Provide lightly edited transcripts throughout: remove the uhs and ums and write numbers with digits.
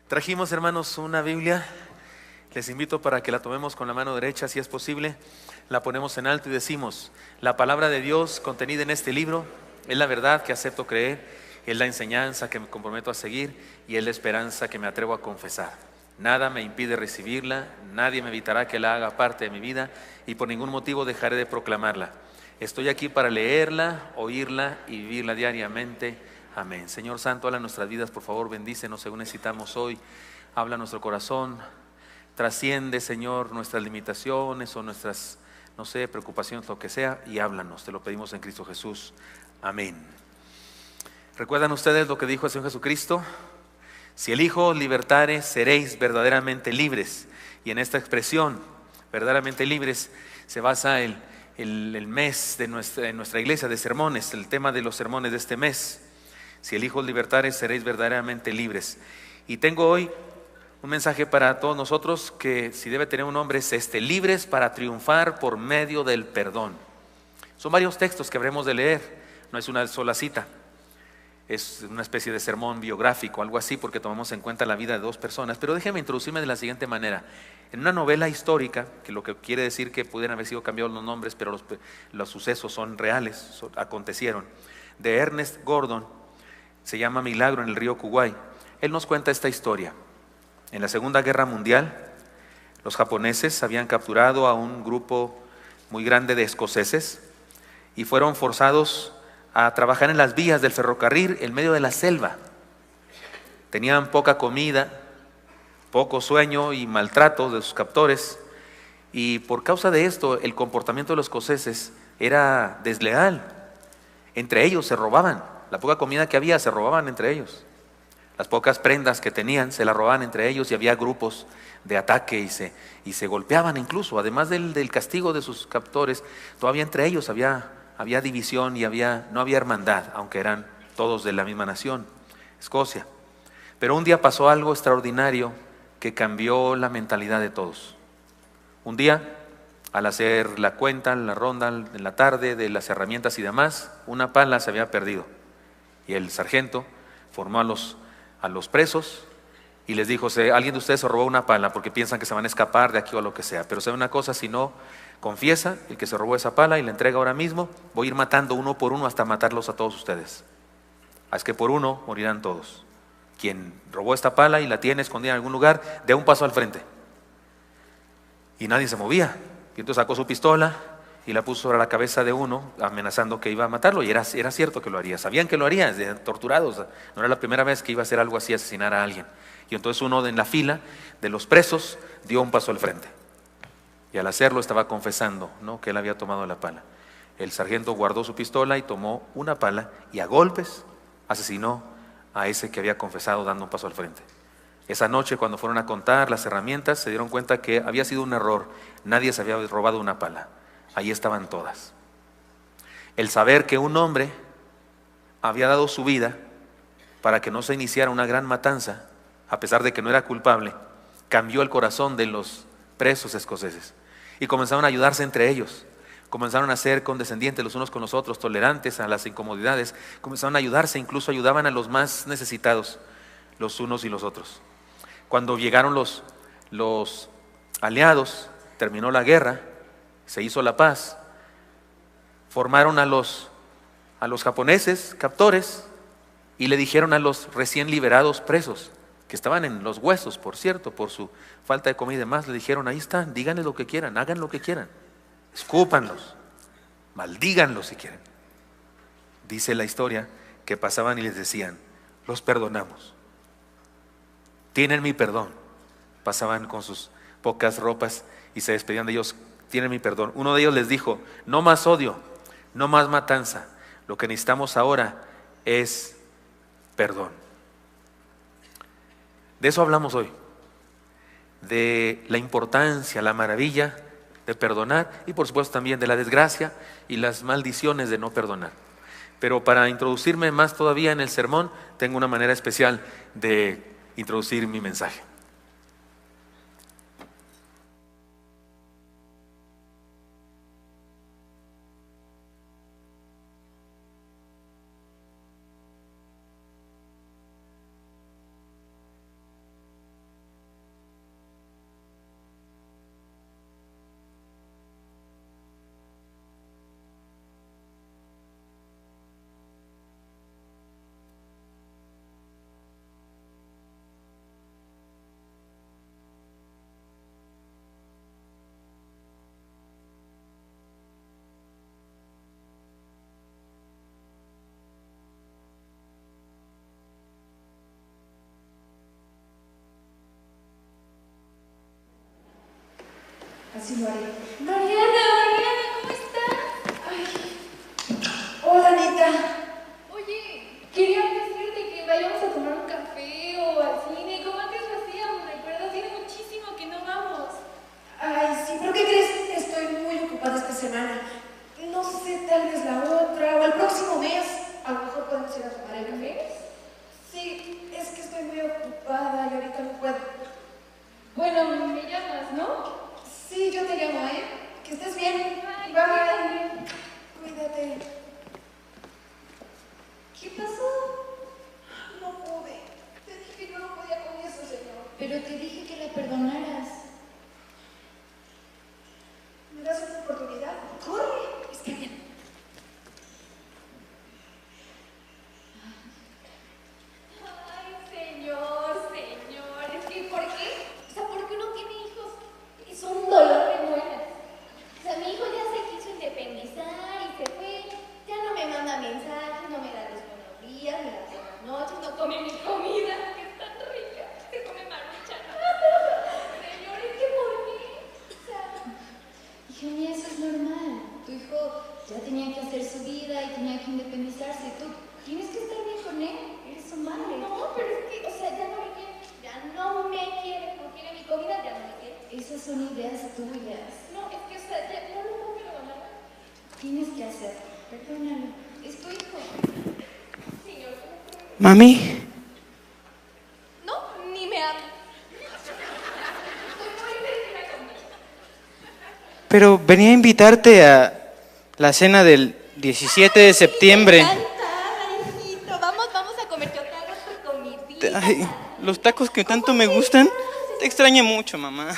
Trajimos, hermanos, una Biblia. Les invito para que la tomemos con la mano derecha, si es posible. La ponemos en alto y decimos: la palabra de Dios contenida en este libro es la verdad que acepto creer, es la enseñanza que me comprometo a seguir y es la esperanza que me atrevo a confesar. Nada me impide recibirla, nadie me evitará que la haga parte de mi vida y por ningún motivo dejaré de proclamarla. Estoy aquí para leerla, oírla y vivirla diariamente. Amén. Señor Santo, habla nuestras vidas, por favor, bendícenos según necesitamos hoy. Habla nuestro corazón, trasciende, Señor, nuestras limitaciones o nuestras, no sé, preocupaciones, lo que sea, y háblanos. Te lo pedimos en Cristo Jesús. Amén. ¿Recuerdan ustedes lo que dijo el Señor Jesucristo? Si el Hijo os libertare, seréis verdaderamente libres. Y en esta expresión, verdaderamente libres, se basa el mes de nuestra iglesia de sermones, el tema de los sermones de este mes. Si el Hijo os libertare, seréis verdaderamente libres. Y tengo hoy un mensaje para todos nosotros que, si debe tener un nombre, es libres para triunfar por medio del perdón. Son varios textos que habremos de leer, no es una sola cita. Es una especie de sermón biográfico, algo así, porque tomamos en cuenta la vida de dos personas. Pero déjenme introducirme de la siguiente manera. En una novela histórica, que lo que quiere decir que pudieran haber sido cambiados los nombres, pero los sucesos son reales, acontecieron, de Ernest Gordon, se llama Milagro en el río Kuwai. Él nos cuenta esta historia. En la Segunda Guerra Mundial, los japoneses habían capturado a un grupo muy grande de escoceses y fueron forzados a trabajar en las vías del ferrocarril en medio de la selva. Tenían poca comida, poco sueño y maltrato de sus captores, y por causa de esto el comportamiento de los escoceses era desleal. Entre ellos se robaban, la poca comida que había se robaban entre ellos, las pocas prendas que tenían se las robaban entre ellos, y había grupos de ataque y se golpeaban incluso. Además del castigo de sus captores, todavía entre ellos había división y no había hermandad, aunque eran todos de la misma nación, Escocia. Pero un día pasó algo extraordinario que cambió la mentalidad de todos. Un día, al hacer la cuenta, la ronda en la tarde de las herramientas y demás, una pala se había perdido, y el sargento formó a los presos y les dijo: alguien de ustedes se robó una pala, porque piensan que se van a escapar de aquí o lo que sea, pero sabe una cosa, si no confiesa el que se robó esa pala y la entrega ahora mismo, voy a ir matando uno por uno hasta matarlos a todos ustedes. Es que por uno morirán todos. Quien robó esta pala y la tiene escondida en algún lugar, dé un paso al frente. Y nadie se movía, y entonces sacó su pistola y la puso sobre la cabeza de uno, amenazando que iba a matarlo, y era cierto que lo haría. Sabían que lo haría, torturados. No era la primera vez que iba a hacer algo así, asesinar a alguien. Y entonces uno en la fila de los presos dio un paso al frente, y al hacerlo estaba confesando, ¿no?, que él había tomado la pala. El sargento guardó su pistola y tomó una pala y a golpes asesinó a ese que había confesado dando un paso al frente. Esa noche, cuando fueron a contar las herramientas, se dieron cuenta que había sido un error. Nadie se había robado una pala. Ahí estaban todas. El saber que un hombre había dado su vida para que no se iniciara una gran matanza, a pesar de que no era culpable, cambió el corazón de los presos escoceses, y comenzaron a ayudarse entre ellos. Comenzaron a ser condescendientes los unos con los otros, tolerantes a las incomodidades. Comenzaron a ayudarse, incluso ayudaban a los más necesitados, los unos y los otros. Cuando llegaron los aliados, terminó la guerra, se hizo la paz, formaron a los japoneses captores y le dijeron a los recién liberados presos, que estaban en los huesos, por cierto, por su falta de comida y demás, le dijeron: ahí están, díganles lo que quieran, hagan lo que quieran, escúpanlos, maldíganlos si quieren. Dice la historia que pasaban y les decían: los perdonamos, tienen mi perdón. Pasaban con sus pocas ropas y se despedían de ellos: tienen mi perdón. Uno de ellos les dijo: no más odio, no más matanza, lo que necesitamos ahora es perdón. De eso hablamos hoy, de la importancia, la maravilla de perdonar, y por supuesto también de la desgracia y las maldiciones de no perdonar. Pero para introducirme más todavía en el sermón, tengo una manera especial de introducir mi mensaje. Así lo haré. Mariana, ¿cómo estás? Hola, Anita. Oye, quería decirte que vayamos a tomar un café o al cine, como antes lo hacíamos, ¿recuerdas? Tiene muchísimo que no vamos. Ay, sí, pero ¿qué crees? Estoy muy ocupada esta semana. No sé, tal vez la otra o el próximo mes. A lo mejor podemos ir a tomar el café. Sí, es que estoy muy ocupada y ahorita no puedo. Bueno, me llamas, ¿no? Sí, yo te llamo, ¿eh? Que estés bien. Bye. Bye. Cuídate. ¿Qué pasó? No pude. Te dije que yo no podía con eso, señor. Pero te dije que la perdonaras. ¿Me das una oportunidad? ¡Corre! Está bien. Ay, señor, es que ¿por qué? O sea, ¿por qué uno tiene hijos? Es un dolor de muelas. O sea, mi hijo ya se quiso independizar y se fue. Ya no me manda mensajes, no me da los buenos días, ni las buenas noches, no come mi comida, que es tan rica. Se come maruchan. Señor, es que ¿por qué? O sea, Hija mía, eso es normal. Tu hijo ya tenía que hacer su vida y tenía que independizarse. Tú tienes que estar bien con él. Eres su madre. no, pero es que, o sea, ya no me quiere. Ya no me quiere, no quiere mi comida, ya no me quiere. Esas son ideas tuyas. No, es que, o sea, ya no lo puedo perdonar. Tienes que hacerlo. Perdónalo. Es tu hijo. Señor, ¿cómo puedo? Mami, No, ni me habla. Estoy muy feliz conmigo. pero venía a invitarte a la cena del 17 de septiembre. Encantada, hijito. Vamos a comer. Yo te hago tu comidita. Ay, los tacos que tanto me gustan. Te extrañé mucho, mamá.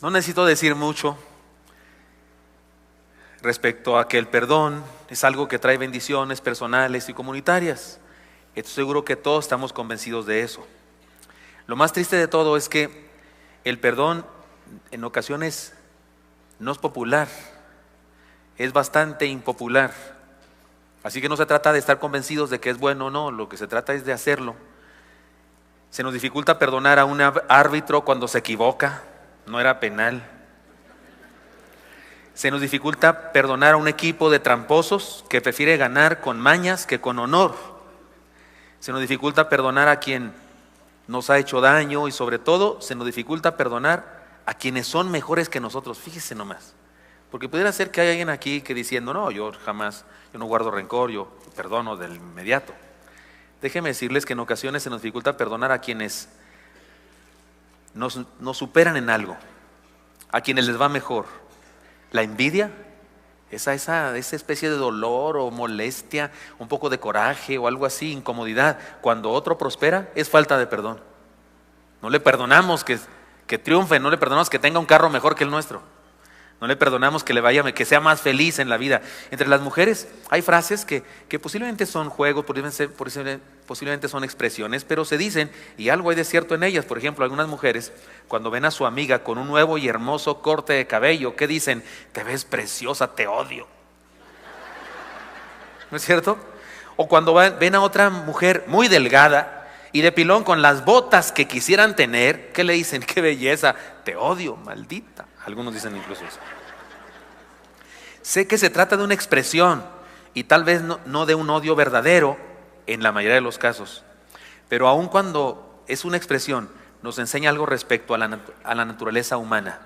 No necesito decir mucho respecto a que el perdón es algo que trae bendiciones personales y comunitarias. Estoy seguro que todos estamos convencidos de eso. Lo más triste de todo es que el perdón en ocasiones no es popular, es bastante impopular. Así que no se trata de estar convencidos de que es bueno o no, lo que se trata es de hacerlo. Se nos dificulta perdonar a un árbitro cuando se equivoca, no era penal. Se nos dificulta perdonar a un equipo de tramposos que prefiere ganar con mañas que con honor. Se nos dificulta perdonar a quien nos ha hecho daño y sobre todo se nos dificulta perdonar a quienes son mejores que nosotros. Fíjese nomás, Porque pudiera ser que hay alguien aquí que diciendo, no, yo no guardo rencor, yo perdono del inmediato. Déjenme decirles que en ocasiones se nos dificulta perdonar a quienes nos superan en algo, a quienes les va mejor. La envidia, esa especie de dolor o molestia, un poco de coraje o algo así, incomodidad, cuando otro prospera, es falta de perdón. No le perdonamos que triunfe, no le perdonamos que tenga un carro mejor que el nuestro. No le perdonamos que sea más feliz en la vida. Entre las mujeres hay frases que posiblemente son juegos, posiblemente son expresiones, pero se dicen y algo hay de cierto en ellas. Por ejemplo, algunas mujeres cuando ven a su amiga con un nuevo y hermoso corte de cabello, ¿qué dicen? Te ves preciosa, te odio. ¿No es cierto? O cuando ven a otra mujer muy delgada y de pilón con las botas que quisieran tener, ¿qué le dicen? ¡Qué belleza! Te odio, maldita. Algunos dicen incluso eso. Sé que se trata de una expresión y tal vez no de un odio verdadero en la mayoría de los casos, pero aun cuando es una expresión, nos enseña algo respecto a la naturaleza humana.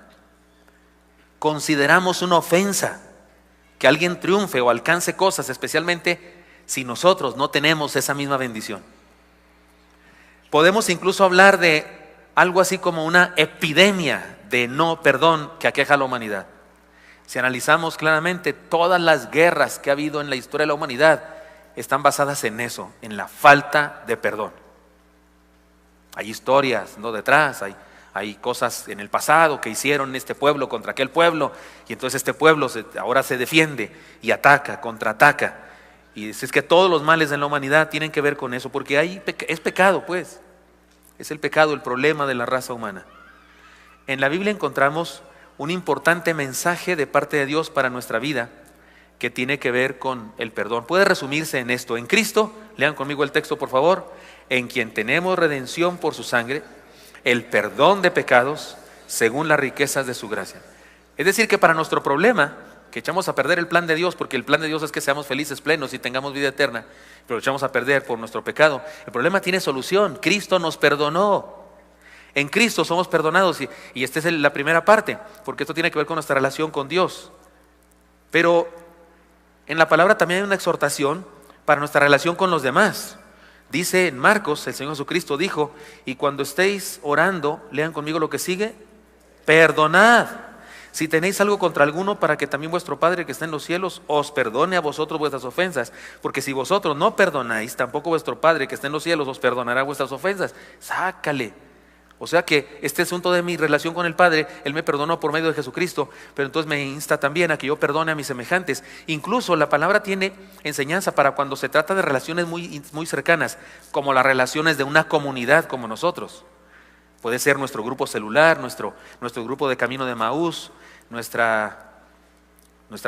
Consideramos una ofensa que alguien triunfe o alcance cosas, especialmente si nosotros no tenemos esa misma bendición. Podemos incluso hablar de algo así como una epidemia de no perdón que aqueja a la humanidad. Si analizamos claramente, todas las guerras que ha habido en la historia de la humanidad están basadas en eso, en la falta de perdón. Hay historias, ¿no?, detrás, hay cosas en el pasado que hicieron este pueblo contra aquel pueblo, y entonces este pueblo ahora se defiende y ataca, contraataca. Y es que todos los males de la humanidad tienen que ver con eso, porque es pecado, pues. Es el pecado el problema de la raza humana. En la Biblia encontramos un importante mensaje de parte de Dios para nuestra vida que tiene que ver con el perdón. Puede resumirse en esto: en Cristo, lean conmigo el texto por favor, en quien tenemos redención por su sangre, el perdón de pecados según las riquezas de su gracia. Es decir, que para nuestro problema, que echamos a perder el plan de Dios, porque el plan de Dios es que seamos felices, plenos y tengamos vida eterna, pero lo echamos a perder por nuestro pecado. El problema tiene solución. Cristo nos perdonó. En Cristo somos perdonados y esta es la primera parte, porque esto tiene que ver con nuestra relación con Dios. Pero en la palabra también hay una exhortación para nuestra relación con los demás. Dice en Marcos, el Señor Jesucristo dijo, y cuando estéis orando, lean conmigo lo que sigue, perdonad si tenéis algo contra alguno, para que también vuestro Padre que está en los cielos os perdone a vosotros vuestras ofensas, porque si vosotros no perdonáis, tampoco vuestro Padre que está en los cielos os perdonará vuestras ofensas. Sácale. O sea que este asunto de mi relación con el Padre, Él me perdonó por medio de Jesucristo, pero entonces me insta también a que yo perdone a mis semejantes. Incluso la palabra tiene enseñanza para cuando se trata de relaciones muy cercanas, como las relaciones de una comunidad como nosotros. Puede ser nuestro grupo celular, nuestro grupo de Camino de Emaús, nuestra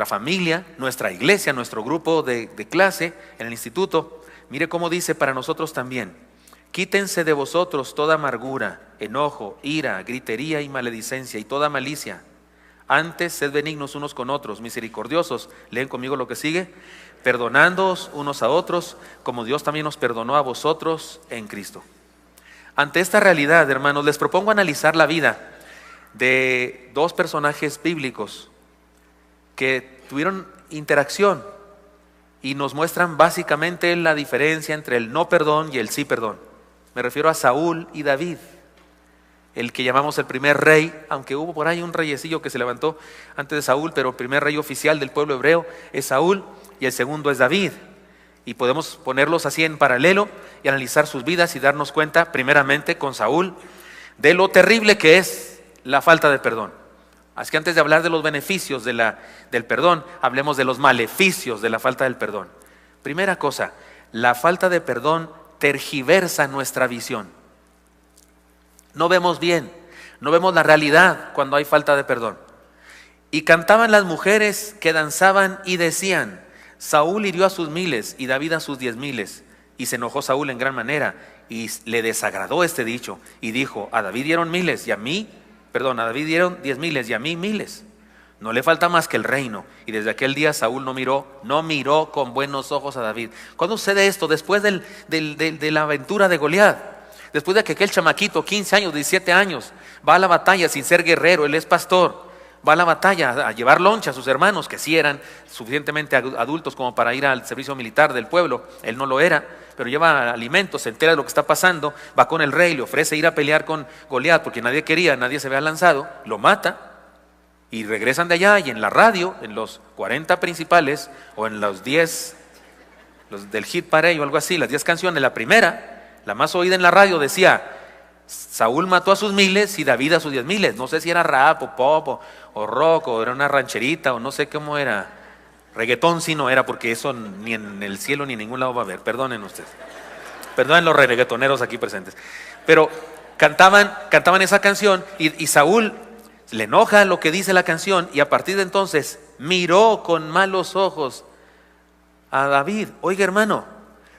familia, nuestra iglesia, nuestro grupo de clase en el instituto. Mire cómo dice para nosotros también: quítense de vosotros toda amargura, enojo, ira, gritería y maledicencia y toda malicia. Antes sed benignos unos con otros, misericordiosos. Leen conmigo lo que sigue. Perdonándoos unos a otros, como Dios también nos perdonó a vosotros en Cristo. Ante esta realidad, hermanos, les propongo analizar la vida de dos personajes bíblicos que tuvieron interacción y nos muestran básicamente la diferencia entre el no perdón y el sí perdón. Me refiero a Saúl y David, el que llamamos el primer rey, aunque hubo por ahí un reyecillo que se levantó antes de Saúl, pero el primer rey oficial del pueblo hebreo es Saúl y el segundo es David. Y podemos ponerlos así en paralelo y analizar sus vidas y darnos cuenta, primeramente con Saúl, de lo terrible que es la falta de perdón. Así que antes de hablar de los beneficios del perdón, hablemos de los maleficios de la falta del perdón. Primera cosa, la falta de perdón tergiversa nuestra visión. No vemos bien, no vemos la realidad cuando hay falta de perdón. Y cantaban las mujeres que danzaban y decían: Saúl hirió a sus miles y David a sus 10,000. Y se enojó Saúl en gran manera y le desagradó este dicho y dijo: a David dieron 1,000 y a David dieron 10,000 y a mí 1,000. No le falta más que el reino. Y desde aquel día Saúl no miró con buenos ojos a David. ¿Cuándo sucede esto? Después de la aventura de Goliat. Después de que aquel chamaquito, 15 años, 17 años, va a la batalla sin ser guerrero, él es pastor. va a la batalla a llevar loncha a sus hermanos, que sí eran suficientemente adultos como para ir al servicio militar del pueblo. Él no lo era, pero lleva alimentos, se entera de lo que está pasando, va con el rey, le ofrece ir a pelear con Goliat porque nadie quería, nadie se había lanzado, lo mata y regresan de allá, y en la radio, en los 40 principales o en los 10, los del hit parade o algo así, las 10 canciones, la primera, la más oída en la radio decía: Saúl mató a sus miles y David a sus 10,000. No sé si era rap o pop o rock o era una rancherita o no sé cómo era. Reggaetón sí no era, porque eso ni en el cielo ni en ningún lado va a haber. Perdonen ustedes. Perdonen los reggaetoneros aquí presentes. Pero cantaban esa canción y Saúl le enoja lo que dice la canción, y a partir de entonces miró con malos ojos a David. Oiga, hermano,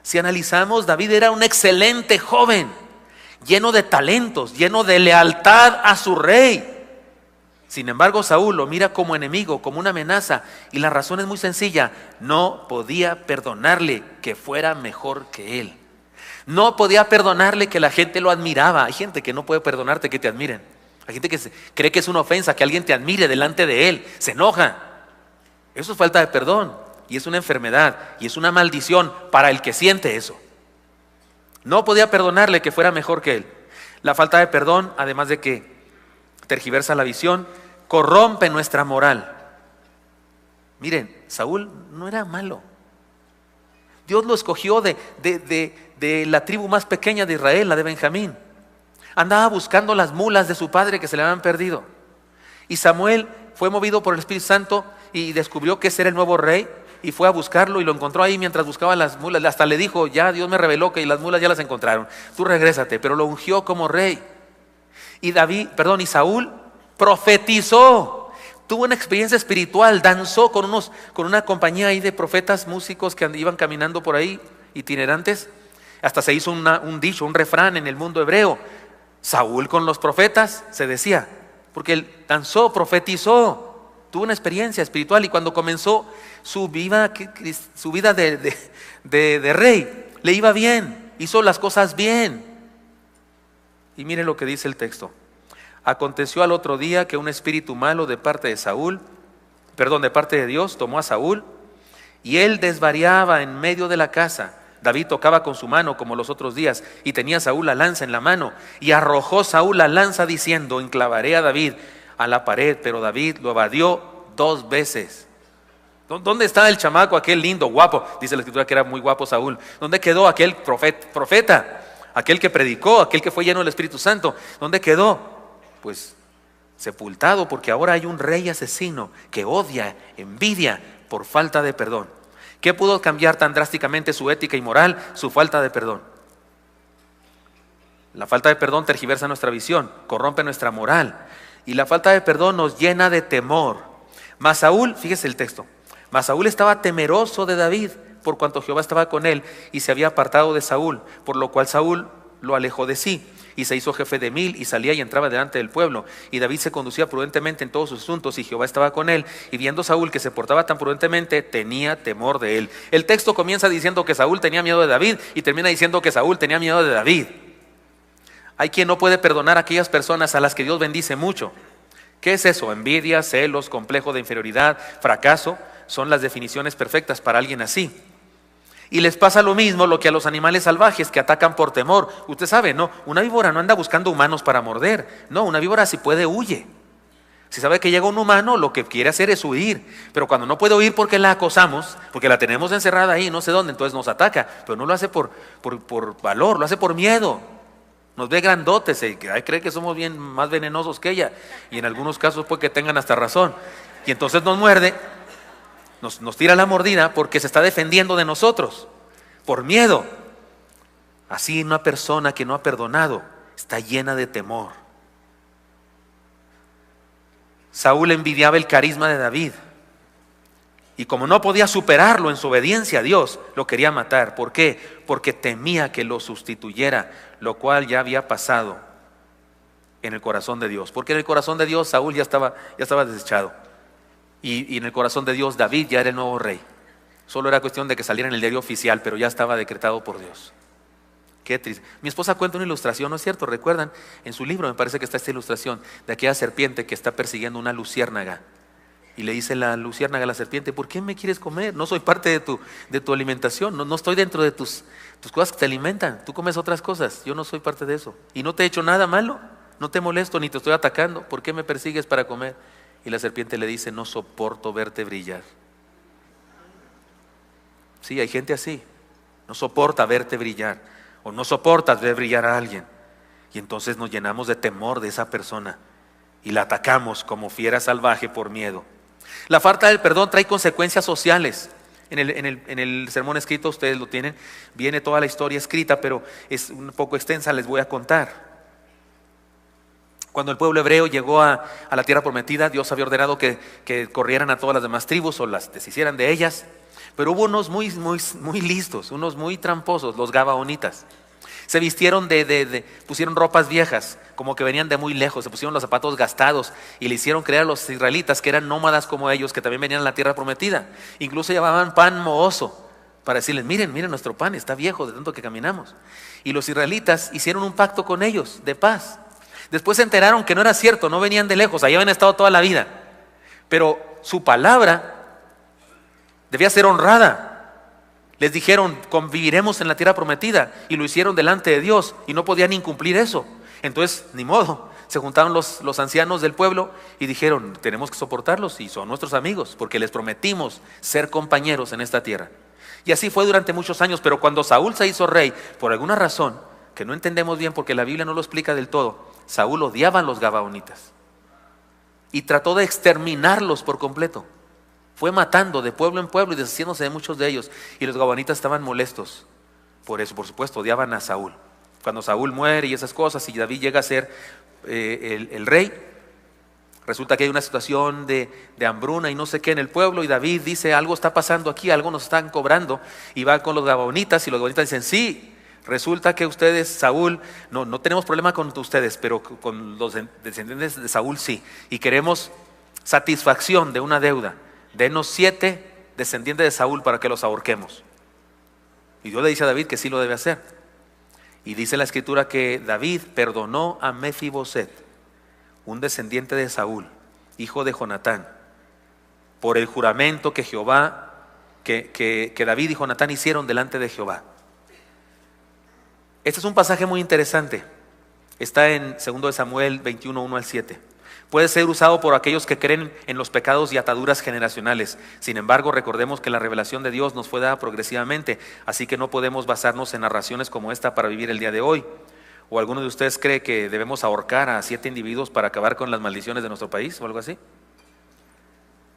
si analizamos, David era un excelente joven, lleno de talentos, lleno de lealtad a su rey. Sin embargo, Saúl lo mira como enemigo, como una amenaza, y la razón es muy sencilla: no podía perdonarle que fuera mejor que él. No podía perdonarle que la gente lo admiraba. Hay gente que no puede perdonarte que te admiren. Hay gente que cree que es una ofensa que alguien te admire delante de él, se enoja. Eso es falta de perdón, y es una enfermedad, y es una maldición para el que siente eso. No podía perdonarle que fuera mejor que él. La falta de perdón, además de que tergiversa la visión, corrompe nuestra moral. Miren, Saúl no era malo. Dios lo escogió de la tribu más pequeña de Israel, la de Benjamín. Andaba buscando las mulas de su padre que se le habían perdido. Y Samuel fue movido por el Espíritu Santo y descubrió que ese era el nuevo rey, y fue a buscarlo y lo encontró ahí mientras buscaba las mulas. Hasta le dijo: ya Dios me reveló que las mulas ya las encontraron, tú regrésate. Pero lo ungió como rey. Y Saúl profetizó, tuvo una experiencia espiritual, danzó con una compañía ahí de profetas, músicos que iban caminando por ahí, itinerantes. Hasta se hizo un dicho, un refrán en el mundo hebreo: Saúl con los profetas, se decía, porque él danzó, profetizó. Tuvo una experiencia espiritual, y cuando comenzó su vida de rey, le iba bien, hizo las cosas bien. Y miren lo que dice el texto: aconteció al otro día que un espíritu malo de parte de Dios tomó a Saúl, y él desvariaba en medio de la casa. David tocaba con su mano como los otros días, y tenía Saúl la lanza en la mano, y arrojó Saúl la lanza diciendo: enclavaré a David a la pared. Pero David lo evadió 2 veces. ¿Dónde está el chamaco aquel lindo, guapo? Dice la escritura que era muy guapo Saúl. ¿Dónde quedó aquel profeta? Aquel que predicó, aquel que fue lleno del Espíritu Santo. ¿Dónde quedó? Pues sepultado, porque ahora hay un rey asesino que odia, envidia por falta de perdón. ¿Qué pudo cambiar tan drásticamente su ética y moral? Su falta de perdón. La falta de perdón tergiversa nuestra visión, corrompe nuestra moral, y la falta de perdón nos llena de temor. Mas Saúl, fíjese el texto: mas Saúl estaba temeroso de David, por cuanto Jehová estaba con él, y se había apartado de Saúl, por lo cual Saúl lo alejó de sí, y se hizo jefe de 1000, y salía y entraba delante del pueblo. Y David se conducía prudentemente en todos sus asuntos, y Jehová estaba con él. Y viendo Saúl que se portaba tan prudentemente, tenía temor de él. El texto comienza diciendo que Saúl tenía miedo de David, y termina diciendo que Saúl tenía miedo de David. Hay quien no puede perdonar a aquellas personas a las que Dios bendice mucho. ¿Qué es eso? Envidia, celos, complejo de inferioridad, fracaso. Son las definiciones perfectas para alguien así. Y les pasa lo mismo lo que a los animales salvajes que atacan por temor. Usted sabe, ¿no? Una víbora no anda buscando humanos para morder. No, una víbora si puede huye. Si sabe que llega un humano, lo que quiere hacer es huir. Pero cuando no puede huir porque la acosamos, porque la tenemos encerrada ahí, no sé dónde, entonces nos ataca. Pero no lo hace por valor, lo hace por miedo. Nos ve grandotes y cree que somos bien más venenosos que ella. Y en algunos casos puede que tengan hasta razón. Y entonces nos muerde, nos tira la mordida porque se está defendiendo de nosotros, por miedo. Así una persona que no ha perdonado está llena de temor. Saúl envidiaba el carisma de David, y como no podía superarlo en su obediencia a Dios, lo quería matar. ¿Por qué? Porque temía que lo sustituyera, lo cual ya había pasado en el corazón de Dios. Porque en el corazón de Dios Saúl ya estaba desechado, y en el corazón de Dios David ya era el nuevo rey. Solo era cuestión de que saliera en el diario oficial, pero ya estaba decretado por Dios. Qué triste. Mi esposa cuenta una ilustración, ¿no es cierto? ¿Recuerdan? En su libro me parece que está esta ilustración de aquella serpiente que está persiguiendo una luciérnaga. Y le dice la luciérnaga a la serpiente: ¿por qué me quieres comer? No soy parte de tu alimentación, no estoy dentro de tus cosas que te alimentan. Tú comes otras cosas, yo no soy parte de eso. Y no te he hecho nada malo, no te molesto ni te estoy atacando. ¿Por qué me persigues para comer? Y la serpiente le dice: no soporto verte brillar. Sí, hay gente así, no soporta verte brillar. O no soportas ver brillar a alguien. Y entonces nos llenamos de temor de esa persona y la atacamos como fiera salvaje por miedo. La falta del perdón trae consecuencias sociales. En el sermón escrito, ustedes lo tienen, viene toda la historia escrita, pero es un poco extensa, les voy a contar. Cuando el pueblo hebreo llegó a la tierra prometida, Dios había ordenado que corrieran a todas las demás tribus o las deshicieran de ellas. Pero hubo unos muy listos, unos muy tramposos, los gabaonitas. Se vistieron pusieron ropas viejas, como que venían de muy lejos, se pusieron los zapatos gastados y le hicieron creer a los israelitas que eran nómadas como ellos, que también venían a la tierra prometida. Incluso llevaban pan mohoso para decirles: miren nuestro pan está viejo de tanto que caminamos. Y los israelitas hicieron un pacto con ellos de paz. Después se enteraron que no era cierto, no venían de lejos, ahí habían estado toda la vida. Pero su palabra debía ser honrada. Les dijeron: conviviremos en la tierra prometida, y lo hicieron delante de Dios y no podían incumplir eso. Entonces, ni modo, se juntaron los ancianos del pueblo y dijeron: tenemos que soportarlos y son nuestros amigos porque les prometimos ser compañeros en esta tierra. Y así fue durante muchos años. Pero cuando Saúl se hizo rey, por alguna razón que no entendemos bien porque la Biblia no lo explica del todo, Saúl odiaba a los gabaonitas y trató de exterminarlos por completo. Fue matando de pueblo en pueblo y deshaciéndose de muchos de ellos. Y los gabaonitas estaban molestos por eso, por supuesto, odiaban a Saúl. Cuando Saúl muere y esas cosas, y David llega a ser el rey, resulta que hay una situación de hambruna y no sé qué en el pueblo, y David dice: algo está pasando aquí, algo nos están cobrando. Y va con los gabaonitas, y los gabaonitas dicen: sí, resulta que ustedes, Saúl, no tenemos problema con ustedes, pero con los descendientes de Saúl sí, y queremos satisfacción de una deuda. Denos 7 descendientes de Saúl para que los ahorquemos. Y Dios le dice a David que sí lo debe hacer. Y dice la escritura que David perdonó a Mefiboset, un descendiente de Saúl, hijo de Jonatán, por el juramento que David y Jonatán hicieron delante de Jehová. Este es un pasaje muy interesante. Está en 2 Samuel 21, 1 al 7. Puede ser usado por aquellos que creen en los pecados y ataduras generacionales. Sin embargo, recordemos que la revelación de Dios nos fue dada progresivamente, así que no podemos basarnos en narraciones como esta para vivir el día de hoy. ¿O alguno de ustedes cree que debemos ahorcar a 7 individuos para acabar con las maldiciones de nuestro país o algo así?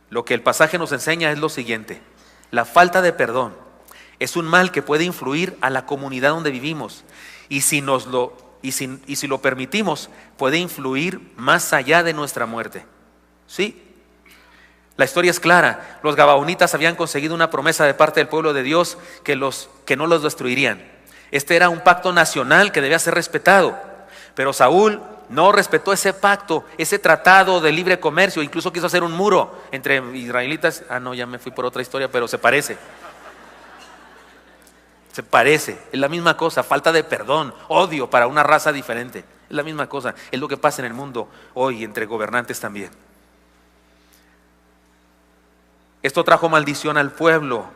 Lo que el pasaje nos enseña es lo siguiente: la falta de perdón es un mal que puede influir a la comunidad donde vivimos, y si lo permitimos, puede influir más allá de nuestra muerte. Sí, la historia es clara. Los gabaonitas habían conseguido una promesa de parte del pueblo de Dios que no los destruirían. Este era un pacto nacional que debía ser respetado. Pero Saúl no respetó ese pacto, ese tratado de libre comercio. Incluso quiso hacer un muro entre israelitas. No, ya me fui por otra historia, pero se parece. Es la misma cosa, falta de perdón, odio para una raza diferente. Es la misma cosa, es lo que pasa en el mundo hoy entre gobernantes también. Esto trajo maldición al pueblo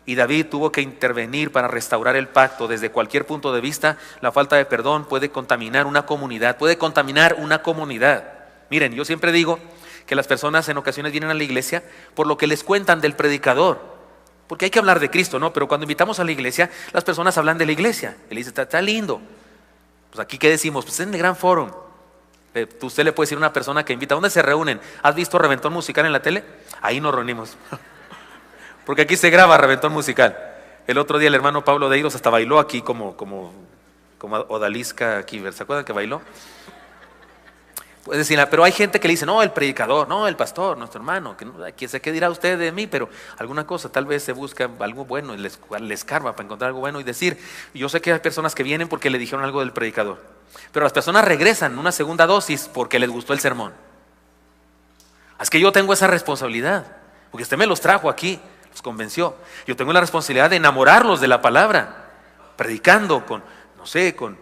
y David tuvo que intervenir para restaurar el pacto. Desde cualquier punto de vista, la falta de perdón puede contaminar una comunidad, Miren, yo siempre digo que las personas en ocasiones vienen a la iglesia por lo que les cuentan del predicador. Porque hay que hablar de Cristo, ¿no? Pero cuando invitamos a la iglesia, las personas hablan de la iglesia. Y le dicen: está lindo. Pues aquí, ¿qué decimos? Pues es en el Gran Fórum. Usted le puede decir a una persona que invita: ¿dónde se reúnen? ¿Has visto Reventón Musical en la tele? Ahí nos reunimos. Porque aquí se graba Reventón Musical. El otro día el hermano Pablo Deiros hasta bailó aquí como Odalisca aquí. ¿Se acuerdan que bailó? Pues decir, pero hay gente que le dice: no, el predicador, no, el pastor, nuestro hermano, que sé qué dirá usted de mí, pero alguna cosa, tal vez se busca algo bueno, le escarba para encontrar algo bueno y decir. Yo sé que hay personas que vienen porque le dijeron algo del predicador, pero las personas regresan una segunda dosis porque les gustó el sermón. Es que yo tengo esa responsabilidad, porque usted me los trajo aquí, los convenció. Yo tengo la responsabilidad de enamorarlos de la palabra, predicando no sé, con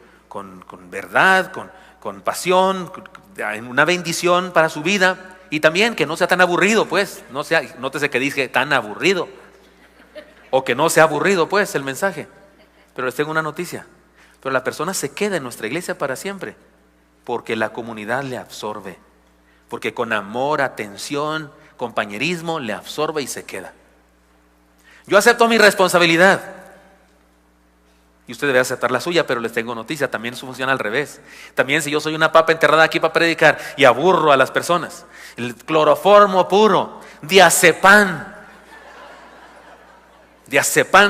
verdad, con pasión, en una bendición para su vida. Y también que no sea tan aburrido, pues, nótese que dije tan aburrido, o que no sea aburrido, pues, el mensaje. Pero les tengo una noticia, pero la persona se queda en nuestra iglesia para siempre, porque la comunidad le absorbe, porque con amor, atención, compañerismo, le absorbe y se queda. Yo acepto mi responsabilidad, y usted debe aceptar la suya, pero les tengo noticia, también eso funciona al revés. También si yo soy una papa enterrada aquí para predicar y aburro a las personas, el cloroformo puro, diazepam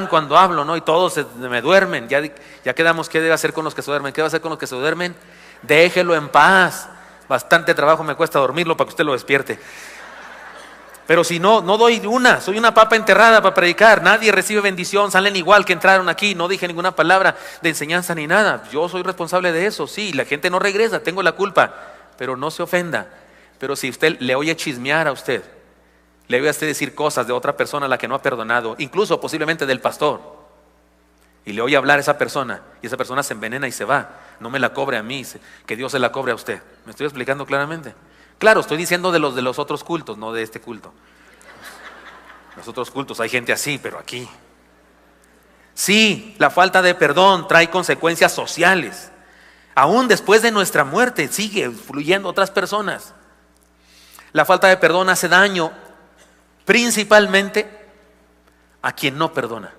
cuando hablo, ¿no? Y todos me duermen. Ya quedamos, ¿qué debe hacer con los que se duermen? ¿Qué va a hacer con los que se duermen? Déjelo en paz. Bastante trabajo me cuesta dormirlo para que usted lo despierte. Pero si no doy una, soy una papa enterrada para predicar, nadie recibe bendición, salen igual que entraron aquí, no dije ninguna palabra de enseñanza ni nada. Yo soy responsable de eso, sí, la gente no regresa, tengo la culpa, pero no se ofenda. Pero si usted le oye chismear a usted, le oye a usted decir cosas de otra persona a la que no ha perdonado, incluso posiblemente del pastor, y le oye hablar a esa persona, y esa persona se envenena y se va, no me la cobre a mí, que Dios se la cobre a usted. ¿Me estoy explicando claramente? Claro, estoy diciendo de los otros cultos, no de este culto. Los otros cultos hay gente así, pero aquí. Sí, la falta de perdón trae consecuencias sociales. Aún después de nuestra muerte sigue fluyendo otras personas. La falta de perdón hace daño principalmente a quien no perdona.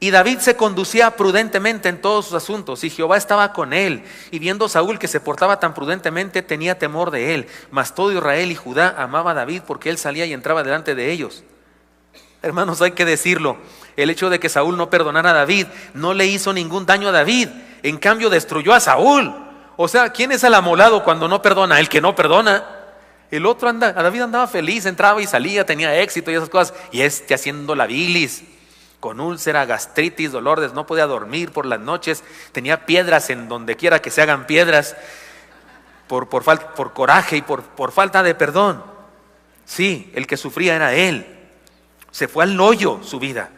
Y David se conducía prudentemente en todos sus asuntos, y Jehová estaba con él. Y viendo Saúl que se portaba tan prudentemente, tenía temor de él. Mas todo Israel y Judá amaba a David, porque él salía y entraba delante de ellos. Hermanos, hay que decirlo, el hecho de que Saúl no perdonara a David no le hizo ningún daño a David. En cambio destruyó a Saúl. O sea, ¿quién es el amolado cuando no perdona? El que no perdona. El otro David andaba feliz, entraba y salía, tenía éxito y esas cosas. Y haciendo la bilis, con úlcera, gastritis, dolores, no podía dormir por las noches, tenía piedras en donde quiera que se hagan piedras, por coraje y por falta de perdón. Sí, el que sufría era él. Se fue al hoyo su vida.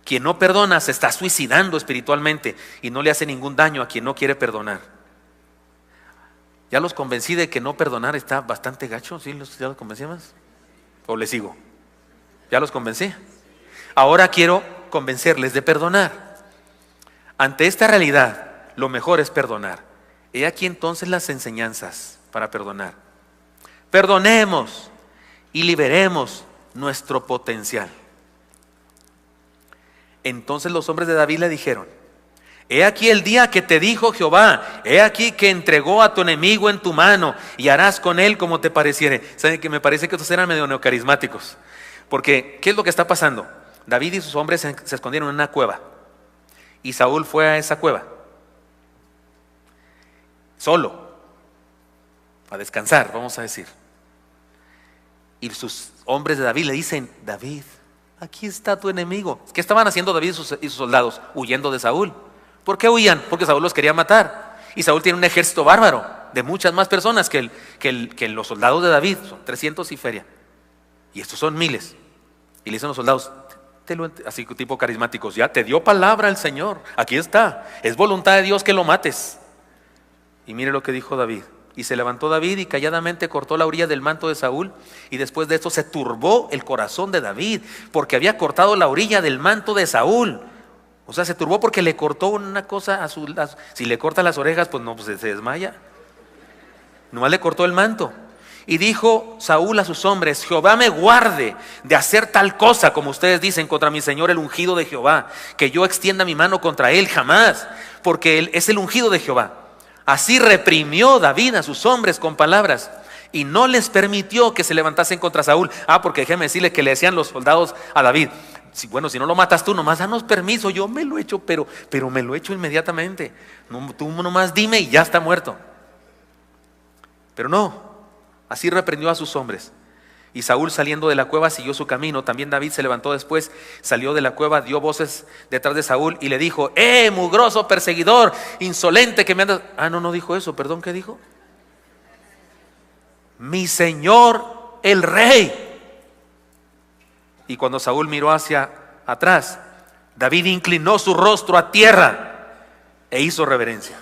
Quien no perdona se está suicidando espiritualmente y no le hace ningún daño a quien no quiere perdonar. ¿Ya los convencí de que no perdonar está bastante gacho? ¿Sí? ¿Ya los convencí más? ¿O les sigo? ¿Ya los convencí? Ahora quiero convencerles de perdonar. Ante esta realidad, lo mejor es perdonar. He aquí entonces las enseñanzas para perdonar. Perdonemos y liberemos nuestro potencial. Entonces los hombres de David le dijeron: he aquí el día que te dijo Jehová, he aquí que entregó a tu enemigo en tu mano y harás con él como te pareciere. ¿Saben que me parece que estos eran medio neocarismáticos? Porque, ¿qué es lo que está pasando? David y sus hombres se escondieron en una cueva y Saúl fue a esa cueva solo a descansar, vamos a decir. Y sus hombres de David le dicen: David, aquí está tu enemigo. ¿Qué estaban haciendo David y sus soldados? Huyendo de Saúl. ¿Por qué huían? Porque Saúl los quería matar. Y Saúl tiene un ejército bárbaro de muchas más personas que los soldados de David. Son 300 y feria. Y estos son miles. Y le dicen los soldados, así tipo carismáticos: ya te dio palabra el Señor, aquí está, es voluntad de Dios que lo mates. Y mire lo que dijo David: y se levantó David y calladamente cortó la orilla del manto de Saúl, y después de esto se turbó el corazón de David, porque había cortado la orilla del manto de Saúl. O sea, se turbó porque le cortó una cosa si le corta las orejas, pues no, pues se desmaya. Nomás le cortó el manto. Y dijo Saúl a sus hombres: Jehová me guarde de hacer tal cosa como ustedes dicen contra mi señor el ungido de Jehová, que yo extienda mi mano contra él, jamás, porque él es el ungido de Jehová. Así reprimió David a sus hombres con palabras y no les permitió que se levantasen contra Saúl. Porque déjeme decirle que le decían los soldados a David: si no lo matas tú, nomás danos permiso, yo me lo echo, pero me lo echo inmediatamente. No, tú nomás dime y ya está muerto. Pero no. Así reprendió a sus hombres. Y Saúl, saliendo de la cueva, siguió su camino. También David se levantó después, salió de la cueva, dio voces detrás de Saúl y le dijo: mugroso perseguidor, insolente que me andas. No dijo eso, perdón, ¿qué dijo? Mi señor el rey. Y cuando Saúl miró hacia atrás, David inclinó su rostro a tierra e hizo reverencia.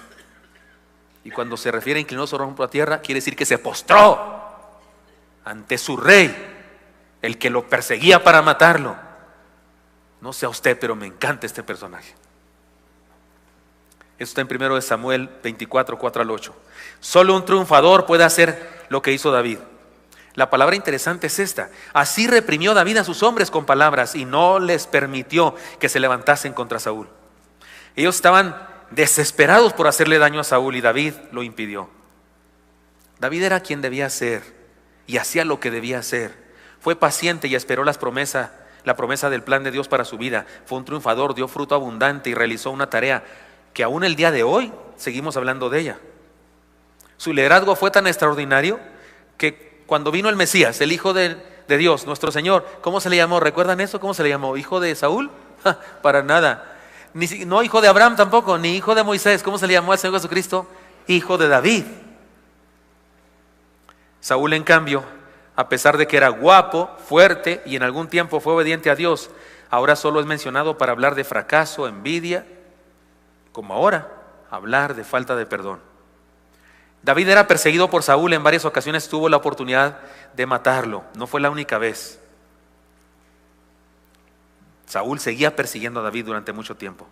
Y cuando se refiere a inclinó su rostro a tierra, quiere decir que se postró ante su rey, el que lo perseguía para matarlo. No sé a usted, pero me encanta este personaje. Esto está en 1 Samuel 24, 4 al 8. Solo un triunfador puede hacer lo que hizo David. La palabra interesante es esta: así reprimió David a sus hombres con palabras y no les permitió que se levantasen contra Saúl. Ellos estaban desesperados por hacerle daño a Saúl y David lo impidió. David era quien debía ser y hacía lo que debía hacer. Fue paciente y esperó la promesa del plan de Dios para su vida. Fue un triunfador, dio fruto abundante y realizó una tarea que aún el día de hoy seguimos hablando de ella. Su liderazgo fue tan extraordinario que cuando vino el Mesías, el Hijo de Dios, nuestro Señor, ¿cómo se le llamó? ¿Recuerdan eso? ¿Cómo se le llamó? ¿Hijo de Saúl? Para nada. No hijo de Abraham tampoco, ni hijo de Moisés. ¿Cómo se le llamó al Señor Jesucristo? Hijo de David. Saúl, en cambio, a pesar de que era guapo, fuerte y en algún tiempo fue obediente a Dios, ahora solo es mencionado para hablar de fracaso, envidia, como ahora, hablar de falta de perdón. David era perseguido por Saúl, en varias ocasiones tuvo la oportunidad de matarlo, no fue la única vez. Saúl seguía persiguiendo a David durante mucho tiempo,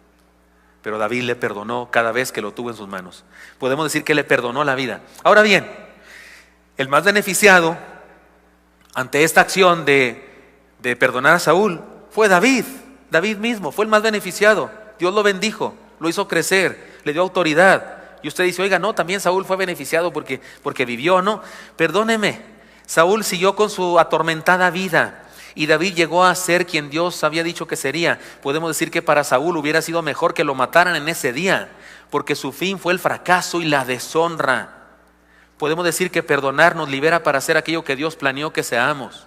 pero David le perdonó cada vez que lo tuvo en sus manos. Podemos decir que le perdonó la vida. Ahora bien, el más beneficiado ante esta acción de perdonar a Saúl fue David. David mismo fue el más beneficiado. Dios lo bendijo, lo hizo crecer, le dio autoridad. Y usted dice, oiga, no, también Saúl fue beneficiado porque vivió, ¿no? Perdóneme, Saúl siguió con su atormentada vida y David llegó a ser quien Dios había dicho que sería. Podemos decir que para Saúl hubiera sido mejor que lo mataran en ese día, porque su fin fue el fracaso y la deshonra. Podemos decir que perdonar nos libera para hacer aquello que Dios planeó que seamos.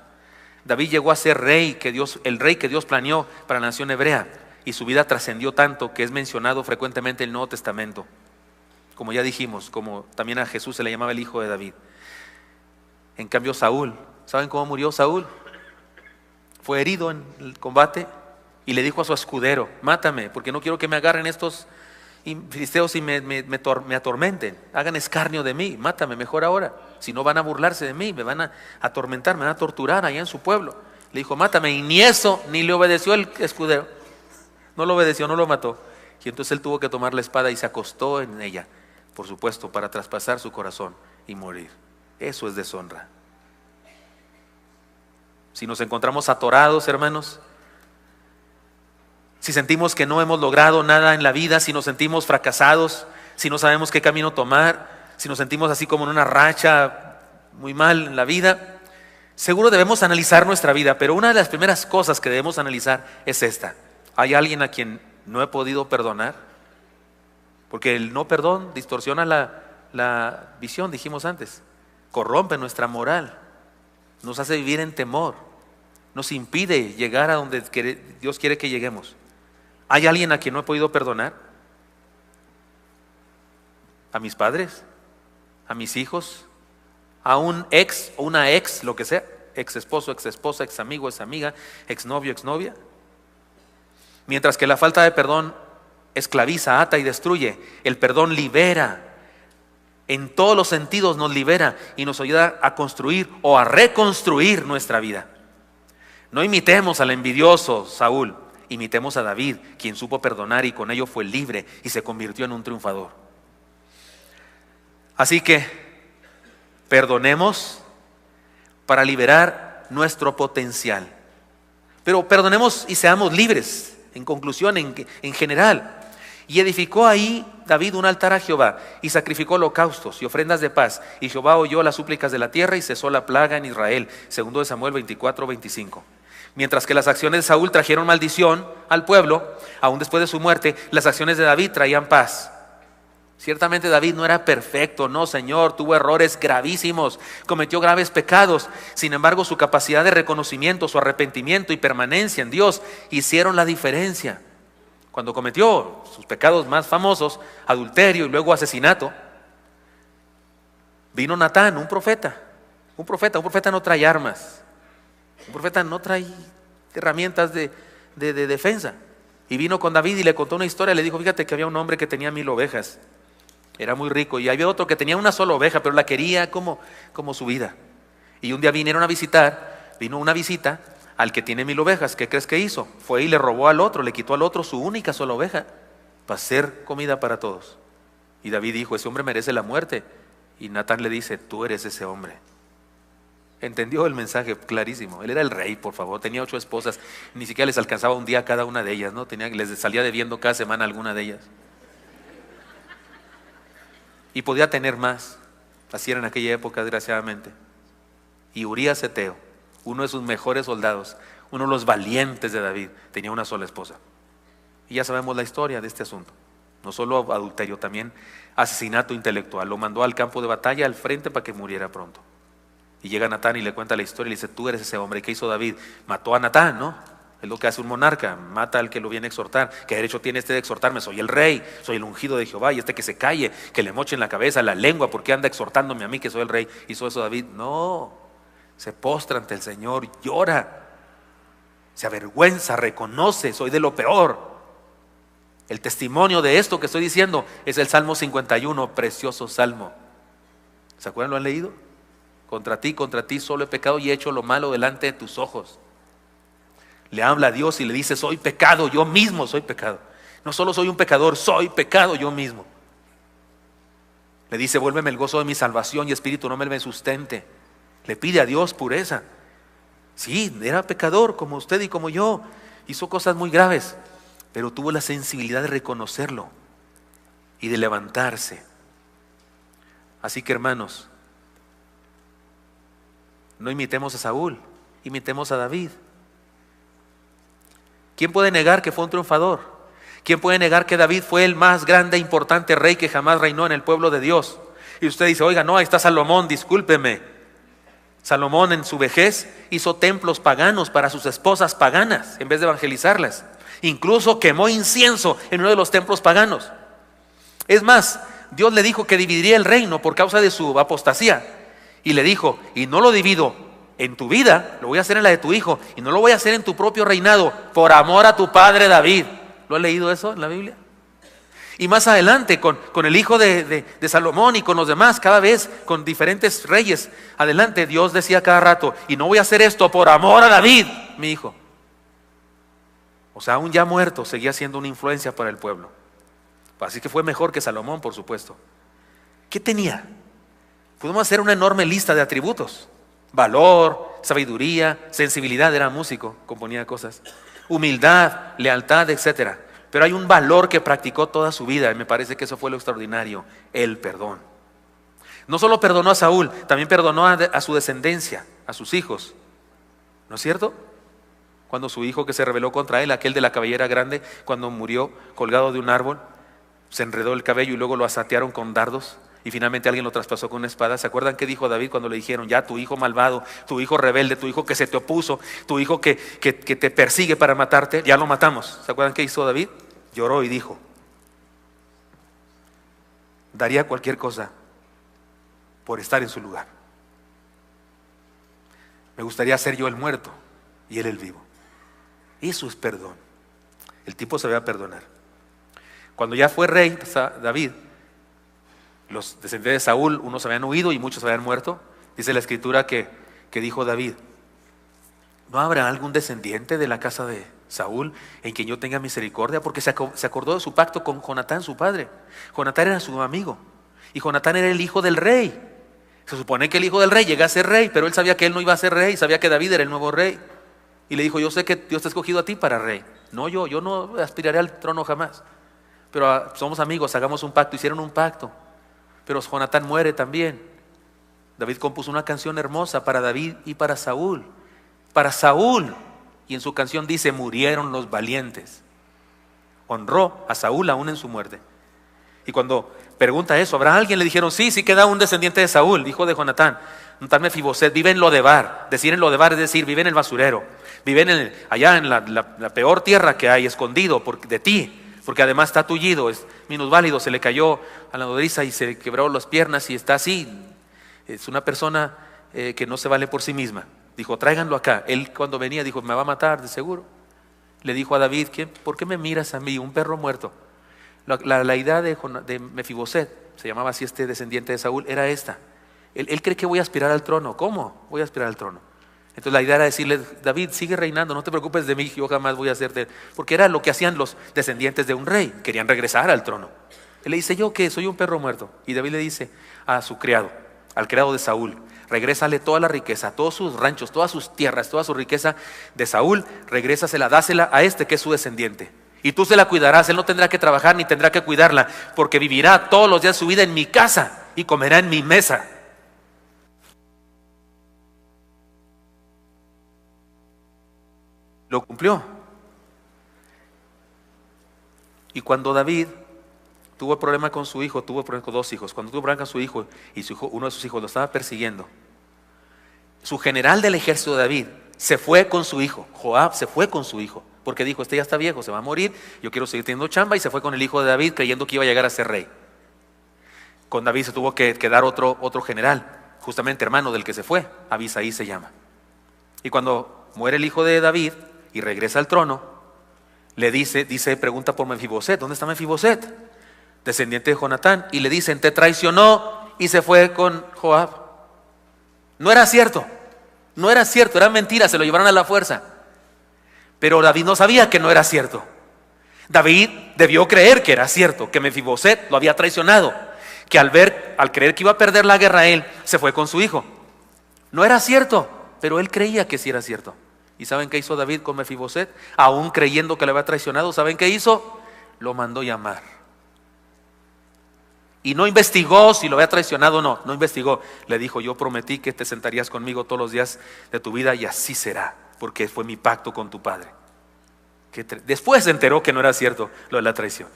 David llegó a ser el rey que Dios planeó para la nación hebrea, y su vida trascendió tanto que es mencionado frecuentemente en el Nuevo Testamento. Como ya dijimos, como también a Jesús se le llamaba el hijo de David. En cambio Saúl, ¿saben cómo murió Saúl? Fue herido en el combate y le dijo a su escudero, mátame, porque no quiero que me agarren estos filisteos y me atormenten, hagan escarnio de mí, mátame mejor ahora, si no van a burlarse de mí, me van a atormentar, me van a torturar allá en su pueblo. Le dijo, mátame, y ni eso, ni le obedeció el escudero, no lo obedeció, no lo mató. Y entonces él tuvo que tomar la espada y se acostó en ella, por supuesto, para traspasar su corazón y morir. Eso es deshonra. Si nos encontramos atorados, hermanos, si sentimos que no hemos logrado nada en la vida, si nos sentimos fracasados, si no sabemos qué camino tomar, si nos sentimos así como en una racha muy mal en la vida, seguro debemos analizar nuestra vida, pero una de las primeras cosas que debemos analizar es esta: ¿hay alguien a quien no he podido perdonar? Porque el no perdón distorsiona la visión, dijimos antes, corrompe nuestra moral, nos hace vivir en temor, nos impide llegar a donde Dios quiere que lleguemos. ¿Hay alguien a quien no he podido perdonar? ¿A mis padres? ¿A mis hijos? ¿A un ex o una ex, lo que sea? ¿Ex esposo, ex esposa, ex amigo, ex amiga, ex novio, ex novia? Mientras que la falta de perdón esclaviza, ata y destruye, el perdón libera. En todos los sentidos nos libera y nos ayuda a construir o a reconstruir nuestra vida. No imitemos al envidioso Saúl, imitemos a David, quien supo perdonar y con ello fue libre y se convirtió en un triunfador. Así que perdonemos para liberar nuestro potencial. Pero perdonemos y seamos libres, en conclusión, en general. Y edificó ahí David un altar a Jehová y sacrificó holocaustos y ofrendas de paz. Y Jehová oyó las súplicas de la tierra y cesó la plaga en Israel. 2 Samuel 24, 25. Mientras que las acciones de Saúl trajeron maldición al pueblo, aún después de su muerte, las acciones de David traían paz. Ciertamente David no era perfecto, no, Señor, tuvo errores gravísimos, cometió graves pecados. Sin embargo, su capacidad de reconocimiento, su arrepentimiento y permanencia en Dios hicieron la diferencia. Cuando cometió sus pecados más famosos, adulterio y luego asesinato, vino Natán, un profeta no trae armas, un profeta no trae herramientas de defensa. Y vino con David y le contó una historia. Le dijo, fíjate que había un hombre que tenía 1000 ovejas. Era muy rico. Y había otro que tenía una sola oveja, pero la quería como su vida. Y un día vino una visita al que tiene 1000 ovejas. ¿Qué crees que hizo? Fue y le robó al otro, le quitó al otro su única sola oveja para hacer comida para todos. Y David dijo, ese hombre merece la muerte. Y Natán le dice, tú eres ese hombre. Entendió el mensaje clarísimo. Él era el rey, por favor. Tenía 8 esposas. Ni siquiera les alcanzaba un día a cada una de ellas, ¿no? Les salía debiendo cada semana alguna de ellas. Y podía tener más. Así era en aquella época, desgraciadamente. Y Urías Eteo, uno de sus mejores soldados, uno de los valientes de David, tenía una sola esposa. Y ya sabemos la historia de este asunto. No solo adulterio, también asesinato intelectual. Lo mandó al campo de batalla, al frente, para que muriera pronto. Y llega Natán y le cuenta la historia y le dice, tú eres ese hombre. ¿Y qué hizo David? Mató a Natán, ¿no? Es lo que hace un monarca, mata al que lo viene a exhortar. ¿Qué derecho tiene este de exhortarme? Soy el rey, soy el ungido de Jehová, y este que se calle, que le moche en la cabeza, la lengua, porque anda exhortándome a mí que soy el rey. ¿Hizo eso David? No, se postra ante el Señor, llora, se avergüenza, reconoce, soy de lo peor. El testimonio de esto que estoy diciendo es el Salmo 51, precioso salmo. ¿Se acuerdan? ¿Lo han leído? Contra ti solo he pecado y he hecho lo malo delante de tus ojos. Le habla a Dios y le dice, soy pecado, yo mismo soy pecado. No solo soy un pecador, soy pecado yo mismo. Le dice, vuélveme el gozo de mi salvación y espíritu no me sustente. Le pide a Dios pureza. Sí, era pecador como usted y como yo. Hizo cosas muy graves, pero tuvo la sensibilidad de reconocerlo y de levantarse. Así que, hermanos, no imitemos a Saúl, imitemos a David. ¿Quién puede negar que fue un triunfador? ¿Quién puede negar que David fue el más grande e importante rey que jamás reinó en el pueblo de Dios? Y usted dice, oiga, no, ahí está Salomón, discúlpeme. Salomón en su vejez hizo templos paganos para sus esposas paganas en vez de evangelizarlas. Incluso quemó incienso en uno de los templos paganos. Es más, Dios le dijo que dividiría el reino por causa de su apostasía. Y le dijo, y no lo divido en tu vida, lo voy a hacer en la de tu hijo, y no lo voy a hacer en tu propio reinado, por amor a tu padre David. ¿Lo ha leído eso en la Biblia? Y más adelante, con el hijo de Salomón y con los demás, cada vez con diferentes reyes, adelante Dios decía cada rato, y no voy a hacer esto por amor a David, mi hijo. O sea, aún ya muerto, seguía siendo una influencia para el pueblo. Así que fue mejor que Salomón, por supuesto. ¿Qué tenía? Podemos hacer una enorme lista de atributos. Valor, sabiduría, sensibilidad, era músico, componía cosas. Humildad, lealtad, etc. Pero hay un valor que practicó toda su vida y me parece que eso fue lo extraordinario, el perdón. No solo perdonó a Saúl, también perdonó a su descendencia, a sus hijos. ¿No es cierto? Cuando su hijo que se rebeló contra él, aquel de la cabellera grande, cuando murió colgado de un árbol, se enredó el cabello y luego lo asatearon con dardos. Y finalmente alguien lo traspasó con una espada. ¿Se acuerdan qué dijo David cuando le dijeron, ya tu hijo malvado, tu hijo rebelde, tu hijo que se te opuso, tu hijo que te persigue para matarte, ya lo matamos? ¿Se acuerdan qué hizo David? Lloró y dijo, daría cualquier cosa por estar en su lugar. Me gustaría ser yo el muerto y él el vivo. Eso es perdón. El tipo se va a perdonar. Cuando ya fue rey David, los descendientes de Saúl, unos habían huido y muchos habían muerto. Dice la escritura que dijo David, ¿no habrá algún descendiente de la casa de Saúl en quien yo tenga misericordia? Porque se acordó de su pacto con Jonatán, su padre. Jonatán era su amigo y Jonatán era el hijo del rey. Se supone que el hijo del rey llega a ser rey, pero él sabía que él no iba a ser rey, sabía que David era el nuevo rey. Y le dijo, yo sé que Dios te ha escogido a ti para rey. No, yo no aspiraré al trono jamás. Pero somos amigos, hagamos un pacto. Hicieron un pacto. Pero Jonatán muere también. David compuso una canción hermosa para David y para Saúl. Para Saúl. Y en su canción dice, murieron los valientes. Honró a Saúl aún en su muerte. Y cuando pregunta eso, ¿habrá alguien? Le dijeron, sí queda un descendiente de Saúl, hijo de Jonatán. Un tal Mefiboset, vive en Lodebar. Decir en Lodebar es decir, vive en el basurero. Vive allá en la peor tierra que hay, escondido de ti. Porque además está tullido, es minusválido, se le cayó a la nodriza y se quebró las piernas y está así. Es una persona que no se vale por sí misma. Dijo, tráiganlo acá. Él cuando venía dijo, me va a matar de seguro. le dijo a David, ¿por qué me miras a mí, un perro muerto? La idea de Mefiboset, se llamaba así este descendiente de Saúl, era esta. Él cree que voy a aspirar al trono. ¿Cómo voy a aspirar al trono? Entonces la idea era decirle, David, sigue reinando, no te preocupes de mí, yo jamás voy a hacerte. Porque era lo que hacían los descendientes de un rey, querían regresar al trono. Él le dice, ¿yo qué? Soy un perro muerto. Y David le dice a su criado, al criado de Saúl, regrésale toda la riqueza, todos sus ranchos, todas sus tierras, toda su riqueza de Saúl, regrésasela, dásela a este que es su descendiente. Y tú se la cuidarás, él no tendrá que trabajar ni tendrá que cuidarla, porque vivirá todos los días de su vida en mi casa y comerá en mi mesa. Lo cumplió. Y cuando David tuvo problema con su hijo, tuvo problema con dos hijos, cuando tuvo problema con su hijo y uno de sus hijos lo estaba persiguiendo, su general del ejército de David se fue con su hijo, Joab se fue con su hijo, porque dijo, este ya está viejo, se va a morir, yo quiero seguir teniendo chamba, y se fue con el hijo de David creyendo que iba a llegar a ser rey. Con David se tuvo que quedar otro general, justamente hermano del que se fue, Abisaí se llama. Y cuando muere el hijo de David y regresa al trono, le pregunta por Mefiboset, ¿dónde está Mefiboset? Descendiente de Jonatán, y le dicen, te traicionó y se fue con Joab. No era cierto, era mentira, se lo llevaron a la fuerza. Pero David no sabía que no era cierto. David debió creer que era cierto, que Mefiboset lo había traicionado, que al creer que iba a perder la guerra él, se fue con su hijo. No era cierto, pero él creía que sí era cierto. ¿Y saben qué hizo David con Mefiboset? Aún creyendo que le había traicionado, ¿saben qué hizo? Lo mandó llamar. Y no investigó si lo había traicionado o no investigó. Le dijo, yo prometí que te sentarías conmigo todos los días de tu vida y así será, porque fue mi pacto con tu padre. Después se enteró que no era cierto lo de la traición.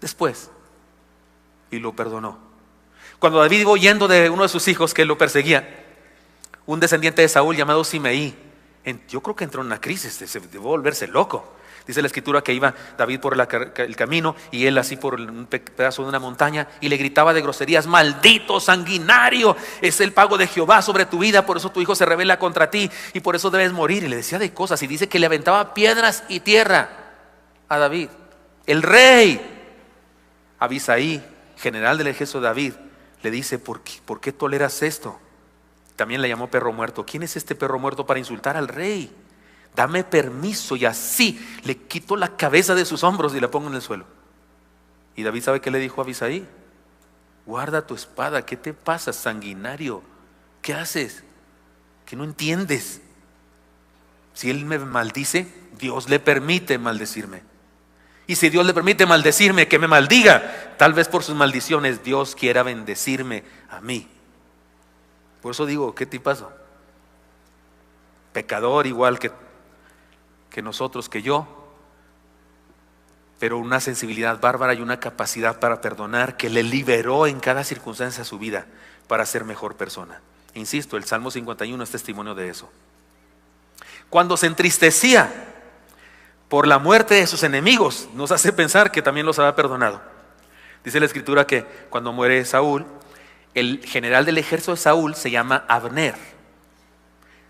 Después. Y lo perdonó. Cuando David iba huyendo de uno de sus hijos que lo perseguía, un descendiente de Saúl llamado Simeí, yo creo que entró en una crisis, debió volverse loco. Dice la escritura que iba David por el camino y él así por un pedazo de una montaña y le gritaba de groserías, maldito sanguinario, es el pago de Jehová sobre tu vida, por eso tu hijo se rebela contra ti y por eso debes morir. Y le decía de cosas y dice que le aventaba piedras y tierra a David. El rey Abisaí, general del ejército de David, le dice, ¿por qué toleras esto? También le llamó perro muerto. ¿Quién es este perro muerto para insultar al rey? Dame permiso y así le quito la cabeza de sus hombros y la pongo en el suelo. Y David, ¿sabe qué le dijo a Abisaí? Guarda tu espada, ¿qué te pasa, sanguinario? ¿Qué haces? ¿Que no entiendes? Si él me maldice, Dios le permite maldecirme. Y si Dios le permite maldecirme, que me maldiga. Tal vez por sus maldiciones Dios quiera bendecirme a mí. Por eso digo, ¿qué tipazo? Pecador igual que nosotros, que yo, pero una sensibilidad bárbara y una capacidad para perdonar que le liberó en cada circunstancia de su vida para ser mejor persona. Insisto, el Salmo 51 es testimonio de eso. Cuando se entristecía por la muerte de sus enemigos, nos hace pensar que también los había perdonado. Dice la escritura que cuando muere Saúl, el general del ejército de Saúl se llama Abner.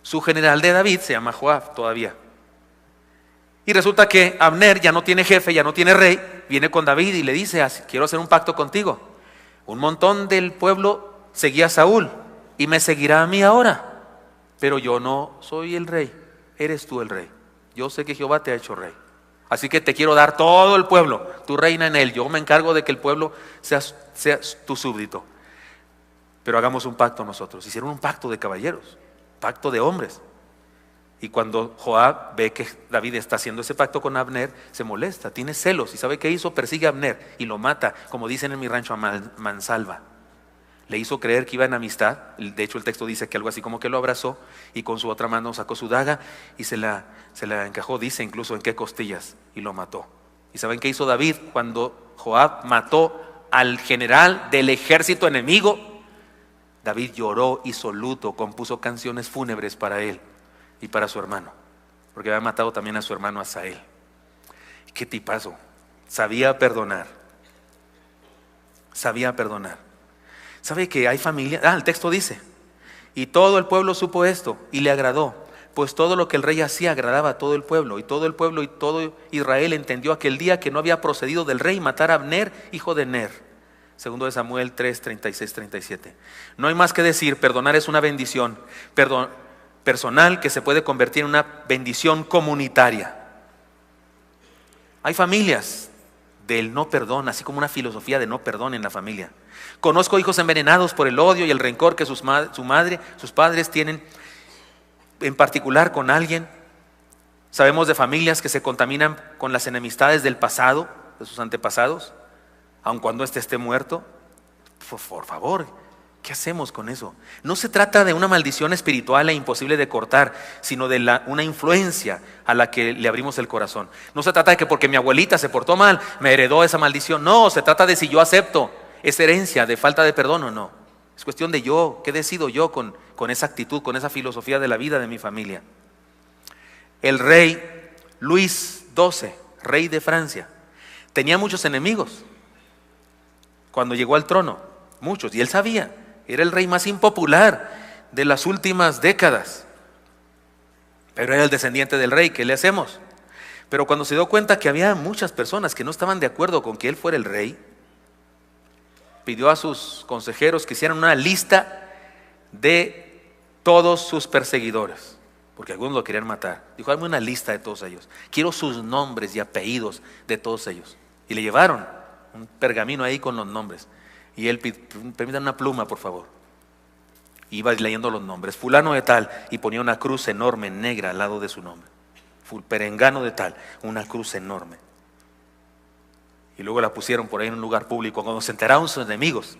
Su general de David se llama Joab todavía. Y resulta que Abner ya no tiene jefe, ya no tiene rey, viene con David y le dice, quiero hacer un pacto contigo. Un montón del pueblo seguía a Saúl y me seguirá a mí ahora, pero yo no soy el rey, eres tú el rey. Yo sé que Jehová te ha hecho rey. Así que te quiero dar todo el pueblo, tú reina en él, yo me encargo de que el pueblo sea tu súbdito. Pero hagamos un pacto nosotros. Hicieron un pacto de caballeros, pacto de hombres. Y cuando Joab ve que David está haciendo ese pacto con Abner, se molesta, tiene celos. ¿Y sabe qué hizo? Persigue a Abner y lo mata, como dicen en mi rancho, a mansalva. Le hizo creer que iba en amistad. De hecho el texto dice que algo así como que lo abrazó y con su otra mano sacó su daga y se la encajó, dice incluso en qué costillas, y lo mató. ¿Y saben qué hizo David cuando Joab mató al general del ejército enemigo? David lloró, hizo luto, compuso canciones fúnebres para él y para su hermano, porque había matado también a su hermano Asael. Qué tipazo, sabía perdonar. ¿Sabe que hay familia? El texto dice, y todo el pueblo supo esto y le agradó, pues todo lo que el rey hacía agradaba a todo el pueblo, y todo Israel entendió aquel día que no había procedido del rey matar a Abner, hijo de Ner. Segundo de Samuel 3, 36, 37. No hay más que decir, perdonar es una bendición personal que se puede convertir en una bendición comunitaria. Hay familias del no perdón, así como una filosofía de no perdón en la familia. Conozco hijos envenenados por el odio y el rencor que sus padres tienen, en particular con alguien. Sabemos de familias que se contaminan con las enemistades del pasado, de sus antepasados, aun cuando éste esté muerto. Por favor, ¿qué hacemos con eso? No se trata de una maldición espiritual e imposible de cortar, sino de una influencia a la que le abrimos el corazón. No se trata de que porque mi abuelita se portó mal, me heredó esa maldición. No, se trata de si yo acepto esa herencia de falta de perdón o no. Es cuestión de yo, ¿qué decido yo con esa actitud, con esa filosofía de la vida de mi familia? El rey Luis XII, rey de Francia, tenía muchos enemigos cuando llegó al trono, muchos, y él sabía, era el rey más impopular de las últimas décadas, pero era el descendiente del rey. ¿Qué le hacemos? Pero cuando se dio cuenta que había muchas personas que no estaban de acuerdo con que él fuera el rey, pidió a sus consejeros que hicieran una lista de todos sus perseguidores, porque algunos lo querían matar. Dijo, hazme una lista de todos ellos, quiero sus nombres y apellidos de todos ellos. Y le llevaron un pergamino ahí con los nombres, y él, permítanme una pluma por favor. Iba leyendo los nombres, fulano de tal, y ponía una cruz enorme negra al lado de su nombre. Perengano de tal, una cruz enorme. Y luego la pusieron por ahí en un lugar público. Cuando se enteraron sus enemigos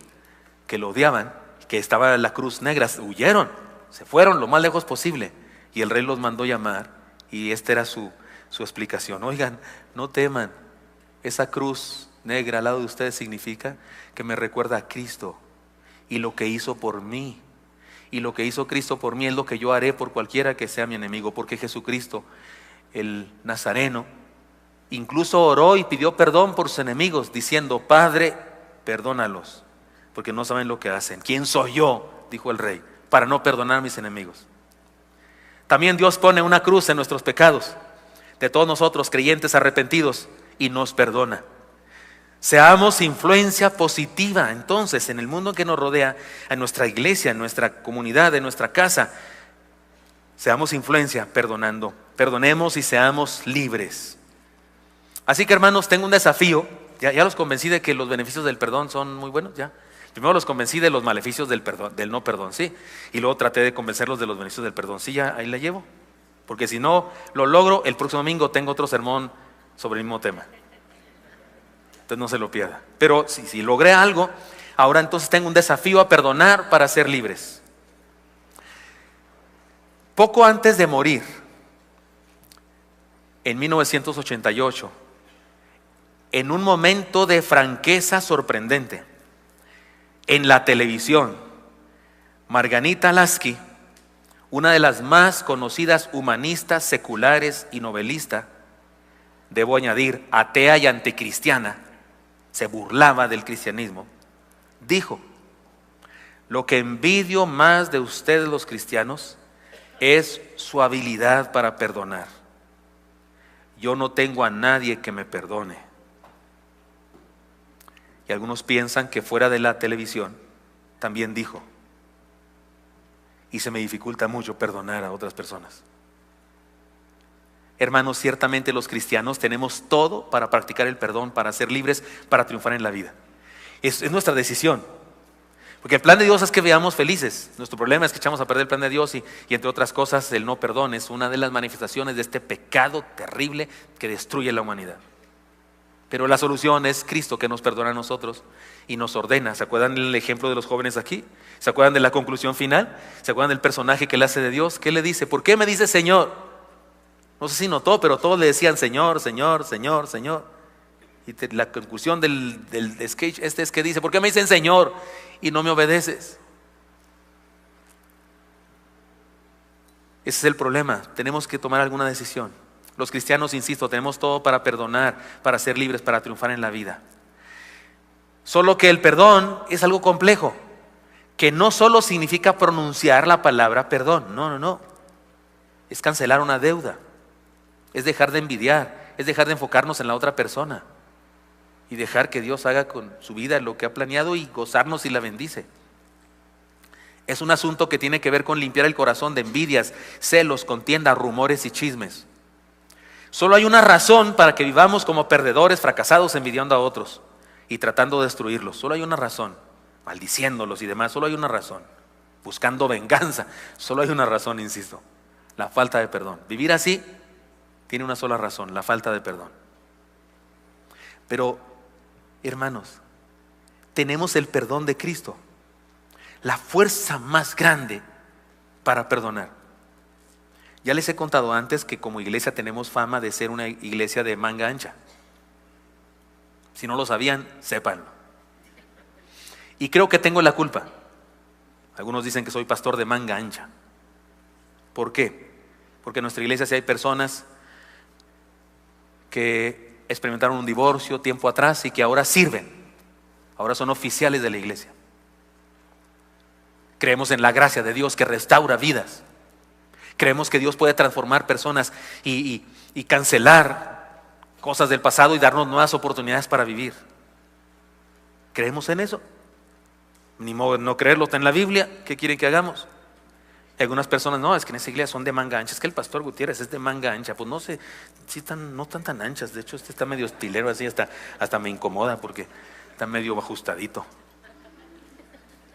que lo odiaban, que estaba la cruz negra, huyeron, se fueron lo más lejos posible. Y el rey los mandó llamar, y esta era su explicación. Oigan, no teman, esa cruz negra al lado de ustedes significa que me recuerda a Cristo y lo que hizo por mí. Y lo que hizo Cristo por mí es lo que yo haré por cualquiera que sea mi enemigo, porque Jesucristo, el Nazareno, incluso oró y pidió perdón por sus enemigos, diciendo, Padre, perdónalos, porque no saben lo que hacen. ¿Quién soy yo?, dijo el rey, para no perdonar a mis enemigos. También Dios pone una cruz en nuestros pecados, de todos nosotros creyentes arrepentidos, y nos perdona. Seamos influencia positiva entonces en el mundo que nos rodea, en nuestra iglesia, en nuestra comunidad, en nuestra casa. Seamos influencia perdonando. Perdonemos y seamos libres. Así que hermanos, tengo un desafío. Ya los convencí de que los beneficios del perdón son muy buenos. Ya. Primero los convencí de los maleficios del perdón, del no perdón, sí. Y luego traté de convencerlos de los beneficios del perdón. Sí, ya ahí la llevo. Porque si no lo logro, el próximo domingo tengo otro sermón sobre el mismo tema. Entonces no se lo pierda. Pero si logré algo, ahora entonces tengo un desafío a perdonar para ser libres. Poco antes de morir, en 1988, en un momento de franqueza sorprendente, en la televisión, Margarita Lasky, una de las más conocidas humanistas seculares y novelista, debo añadir, atea y anticristiana, se burlaba del cristianismo, dijo: lo que envidio más de ustedes los cristianos es su habilidad para perdonar. Yo no tengo a nadie que me perdone. Y algunos piensan que fuera de la televisión también dijo: y se me dificulta mucho perdonar a otras personas. Hermanos, ciertamente los cristianos tenemos todo para practicar el perdón, para ser libres, para triunfar en la vida. Es nuestra decisión. Porque el plan de Dios es que veamos felices. Nuestro problema es que echamos a perder el plan de Dios y entre otras cosas el no perdón es una de las manifestaciones de este pecado terrible que destruye la humanidad. Pero la solución es Cristo, que nos perdona a nosotros y nos ordena. ¿Se acuerdan del ejemplo de los jóvenes aquí? ¿Se acuerdan de la conclusión final? ¿Se acuerdan del personaje que le hace de Dios? ¿Qué le dice? ¿Por qué me dice Señor? No sé si notó, pero todos le decían Señor, Señor, Señor, Señor. Y la conclusión del sketch es que dice: ¿por qué me dicen Señor y no me obedeces? Ese es el problema. Tenemos que tomar alguna decisión. Los cristianos, insisto, tenemos todo para perdonar, para ser libres, para triunfar en la vida. Solo que el perdón es algo complejo, que no solo significa pronunciar la palabra perdón. No. es cancelar una deuda, es dejar de envidiar, es dejar de enfocarnos en la otra persona y dejar que Dios haga con su vida lo que ha planeado y gozarnos si la bendice. Es un asunto que tiene que ver con limpiar el corazón de envidias, celos, contiendas, rumores y chismes. Solo hay una razón para que vivamos como perdedores, fracasados, envidiando a otros y tratando de destruirlos. Solo hay una razón, maldiciéndolos y demás. Solo hay una razón, buscando venganza. Solo hay una razón, insisto, la falta de perdón. Vivir así tiene una sola razón, la falta de perdón. Pero, hermanos, tenemos el perdón de Cristo, la fuerza más grande para perdonar. Ya les he contado antes que como iglesia tenemos fama de ser una iglesia de manga ancha. Si no lo sabían, sépanlo. Y creo que tengo la culpa. Algunos dicen que soy pastor de manga ancha. ¿Por qué? Porque en nuestra iglesia sí hay personas que experimentaron un divorcio tiempo atrás y que ahora sirven. Ahora son oficiales de la iglesia. Creemos en la gracia de Dios que restaura vidas. Creemos que Dios puede transformar personas y cancelar cosas del pasado y darnos nuevas oportunidades para vivir. ¿Creemos en eso? Ni modo de no creerlo, está en la Biblia. ¿Qué quieren que hagamos? Y algunas personas, no, es que en esa iglesia son de manga ancha. Es que el pastor Gutiérrez es de manga ancha. Pues no sé, sí no están tan anchas. De hecho, este está medio estilero así, hasta me incomoda porque está medio ajustadito.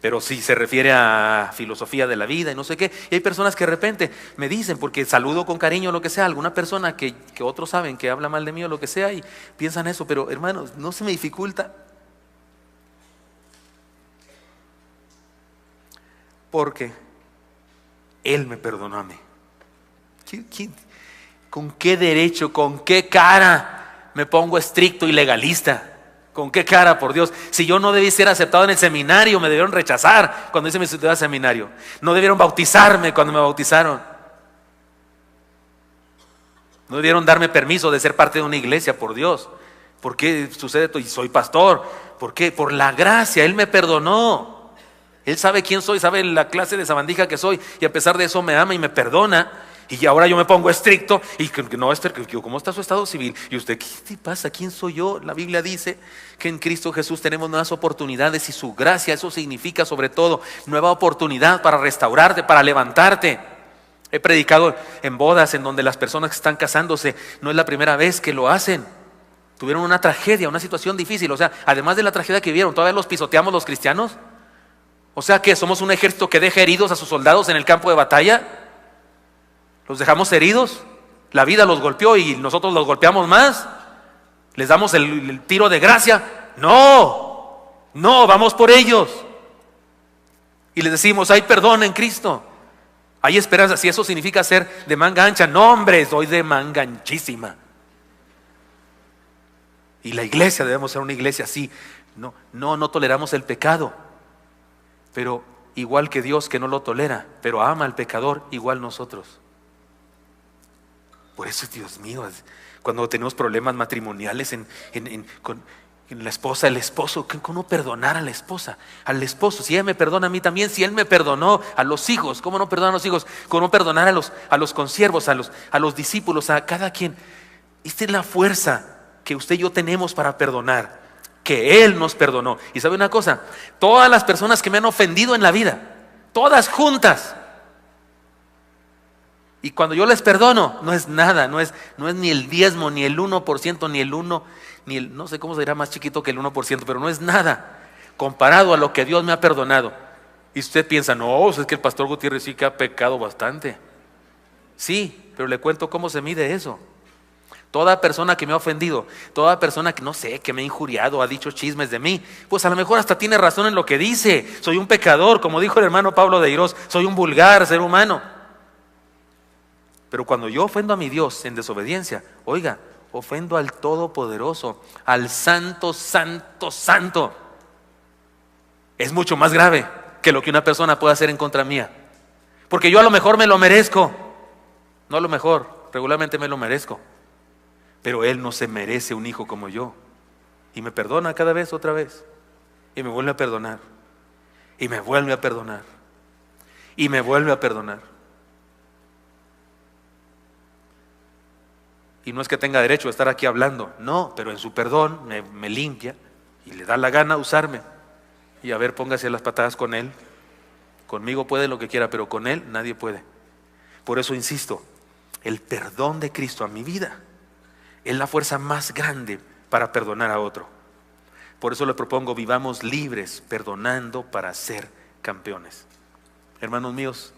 Pero sí se refiere a filosofía de la vida y no sé qué. Y hay personas que de repente me dicen, porque saludo con cariño o lo que sea, alguna persona que otros saben que habla mal de mí o lo que sea y piensan eso. Pero hermanos, no se me dificulta. Porque Él me perdonó a mí. ¿Con qué derecho, con qué cara me pongo estricto y legalista? ¿Con qué cara, por Dios? Si yo no debí ser aceptado en el seminario, me debieron rechazar cuando hice mi estudio de seminario. No debieron bautizarme cuando me bautizaron. No debieron darme permiso de ser parte de una iglesia, por Dios. ¿Por qué sucede esto? Y soy pastor. ¿Por qué? Por la gracia, Él me perdonó. Él sabe quién soy, sabe la clase de sabandija que soy. Y a pesar de eso me ama y me perdona. Y ahora yo me pongo estricto y que no, Esther, ¿cómo está su estado civil? Y usted, ¿qué te pasa? ¿Quién soy yo? La Biblia dice que en Cristo Jesús tenemos nuevas oportunidades y su gracia, eso significa sobre todo nueva oportunidad para restaurarte, para levantarte. He predicado en bodas en donde las personas que están casándose no es la primera vez que lo hacen. Tuvieron una tragedia, una situación difícil. O sea, además de la tragedia que vivieron, ¿todavía los pisoteamos los cristianos? O sea, ¿que somos un ejército que deja heridos a sus soldados en el campo de batalla? ¿Los dejamos heridos? ¿La vida los golpeó y nosotros los golpeamos más? ¿Les damos el tiro de gracia? No, vamos por ellos. Y les decimos, hay perdón en Cristo. Hay esperanza. Si eso significa ser de manga ancha, no, hombre, soy de manga anchísima. Y la iglesia, debemos ser una iglesia así. No toleramos el pecado. Pero igual que Dios que no lo tolera, pero ama al pecador, igual nosotros. Por eso, Dios mío, cuando tenemos problemas matrimoniales con la esposa, el esposo, ¿cómo perdonar a la esposa? Al esposo, si ella me perdona a mí también, si él me perdonó a los hijos, ¿cómo no perdonar a los hijos? ¿Cómo no perdonar a los consiervos, a los discípulos, a cada quien? Esta es la fuerza que usted y yo tenemos para perdonar, que Él nos perdonó. Y ¿sabe una cosa? Todas las personas que me han ofendido en la vida, todas juntas, y cuando yo les perdono, no es nada, no es ni el 10, ni el 1%, ni el 1, ni el, no sé cómo se dirá más chiquito que el 1%, pero no es nada comparado a lo que Dios me ha perdonado. Y usted piensa, no, es que el pastor Gutiérrez sí que ha pecado bastante. Sí, pero le cuento cómo se mide eso. Toda persona que me ha ofendido, toda persona que no sé, que me ha injuriado, ha dicho chismes de mí, pues a lo mejor hasta tiene razón en lo que dice. Soy un pecador, como dijo el hermano Pablo de Irós, soy un vulgar ser humano. Pero cuando yo ofendo a mi Dios en desobediencia, oiga, ofendo al Todopoderoso, al Santo, Santo, Santo. Es mucho más grave que lo que una persona puede hacer en contra mía. Porque yo a lo mejor me lo merezco. No a lo mejor, regularmente me lo merezco. Pero Él no se merece un hijo como yo. Y me perdona cada vez, otra vez. Y me vuelve a perdonar. Y me vuelve a perdonar. Y me vuelve a perdonar. Y no es que tenga derecho a estar aquí hablando, no, pero en su perdón me limpia y le da la gana usarme. Y a ver, póngase las patadas con Él. Conmigo puede lo que quiera, pero con Él nadie puede. Por eso insisto, el perdón de Cristo a mi vida es la fuerza más grande para perdonar a otro. Por eso le propongo, vivamos libres, perdonando para ser campeones. Hermanos míos,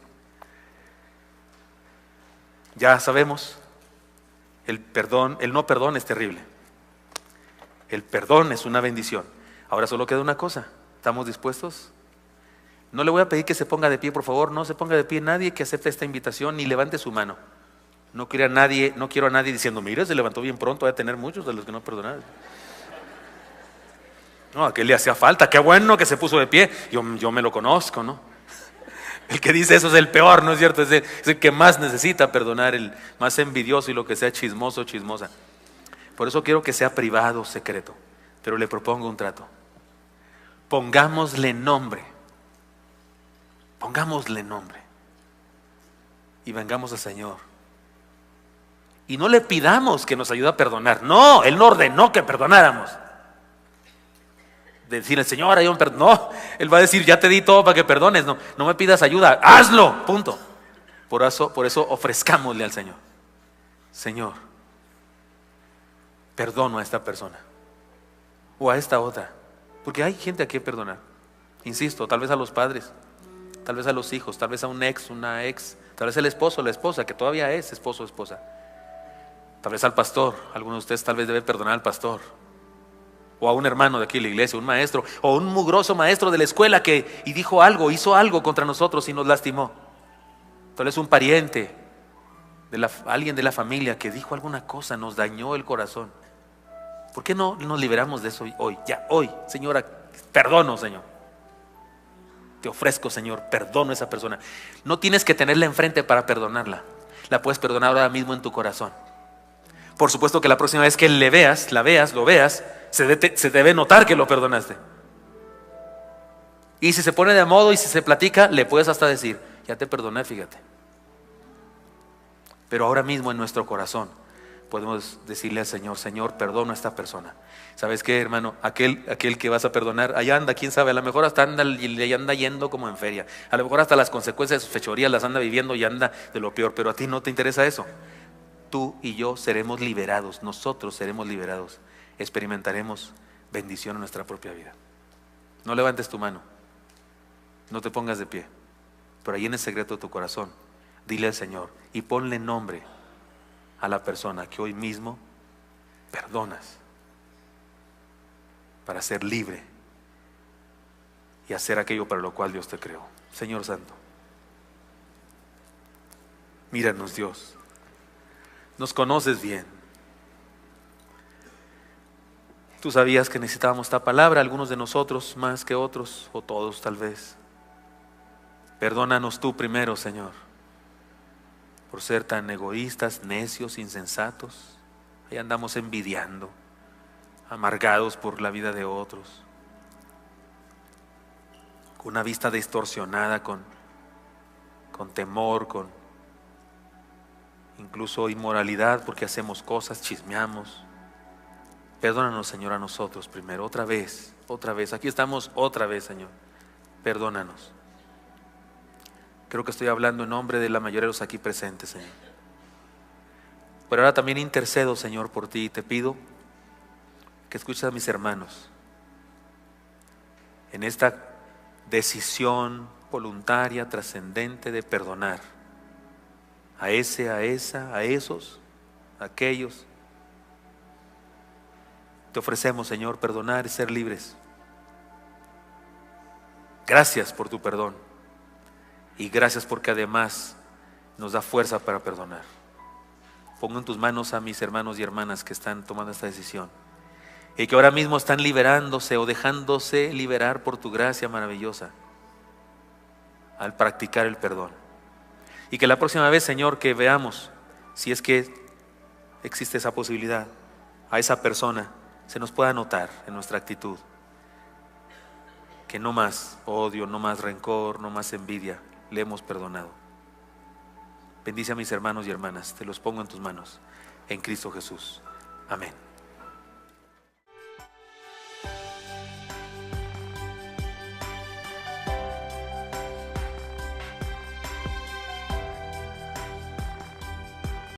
ya sabemos, el no perdón es terrible. El perdón es una bendición. Ahora solo queda una cosa, ¿estamos dispuestos? No le voy a pedir que se ponga de pie, por favor, no se ponga de pie nadie que acepte esta invitación ni levante su mano. No quiero a nadie diciendo, mire, se levantó bien pronto, va a tener muchos de los que no perdonaron. No, a aquel le hacía falta, qué bueno que se puso de pie, yo me lo conozco, ¿no? El que dice eso es el peor, ¿no es cierto? Es el que más necesita perdonar, el más envidioso y lo que sea chismoso o chismosa. Por eso quiero que sea privado, secreto, pero le propongo un trato. Pongámosle nombre y vengamos al Señor. Y no le pidamos que nos ayude a perdonar. No, Él no ordenó que perdonáramos. Decirle, Señor, hay un perdón. No, Él va a decir, ya te di todo para que perdones. No me pidas ayuda, hazlo, punto. Por eso ofrezcámosle al Señor. Señor, perdono a esta persona o a esta otra, porque hay gente a quien perdonar. Insisto, tal vez a los padres, tal vez a los hijos, tal vez a un ex, una ex, tal vez el esposo o la esposa, que todavía es esposo o esposa. Tal vez al pastor, algunos de ustedes tal vez deben perdonar al pastor, o a un hermano de aquí en la iglesia, un maestro, o un mugroso maestro de la escuela que dijo algo, hizo algo contra nosotros y nos lastimó. Tal vez un pariente, alguien de la familia que dijo alguna cosa, nos dañó el corazón. ¿Por qué no nos liberamos de eso hoy? Ya, hoy, Señora, perdono, Señor. Te ofrezco, Señor, perdono a esa persona. No tienes que tenerla enfrente para perdonarla. La puedes perdonar ahora mismo en tu corazón. Por supuesto que la próxima vez que lo veas, se debe notar que lo perdonaste. Y si se pone de modo y si se platica, le puedes hasta decir, ya te perdoné, fíjate. Pero ahora mismo en nuestro corazón podemos decirle al Señor, Señor, perdono a esta persona. ¿Sabes qué, hermano? Aquel que vas a perdonar, allá anda, quién sabe, a lo mejor hasta anda yendo como en feria. A lo mejor hasta las consecuencias de sus fechorías las anda viviendo y anda de lo peor, pero a ti no te interesa eso. Tú y yo seremos liberados, nosotros seremos liberados, experimentaremos bendición en nuestra propia vida. No levantes tu mano, no te pongas de pie, pero ahí en el secreto de tu corazón, dile al Señor y ponle nombre a la persona que hoy mismo perdonas para ser libre y hacer aquello para lo cual Dios te creó. Señor Santo, míranos, Dios. Nos conoces bien. Tú sabías que necesitábamos esta palabra, algunos de nosotros más que otros, o todos tal vez. Perdónanos tú primero, Señor, por ser tan egoístas, necios, insensatos. Ahí andamos envidiando, amargados por la vida de otros, con una vista distorsionada, con temor, con incluso inmoralidad, porque hacemos cosas, chismeamos. Perdónanos, Señor, a nosotros primero, otra vez, aquí estamos otra vez, Señor, perdónanos. Creo que estoy hablando en nombre de la mayoría de los aquí presentes, Señor. Pero ahora también intercedo, Señor, por ti y te pido que escuches a mis hermanos en esta decisión voluntaria, trascendente de perdonar a ese, a esa, a esos, a aquellos. Te ofrecemos, Señor, perdonar y ser libres. Gracias por tu perdón y gracias porque además nos da fuerza para perdonar. Pongo en tus manos a mis hermanos y hermanas que están tomando esta decisión y que ahora mismo están liberándose o dejándose liberar por tu gracia maravillosa al practicar el perdón. Y que la próxima vez, Señor, que veamos, si es que existe esa posibilidad, a esa persona, se nos pueda notar en nuestra actitud que no más odio, no más rencor, no más envidia, le hemos perdonado. Bendice a mis hermanos y hermanas, te los pongo en tus manos. en Cristo Jesús. Amén.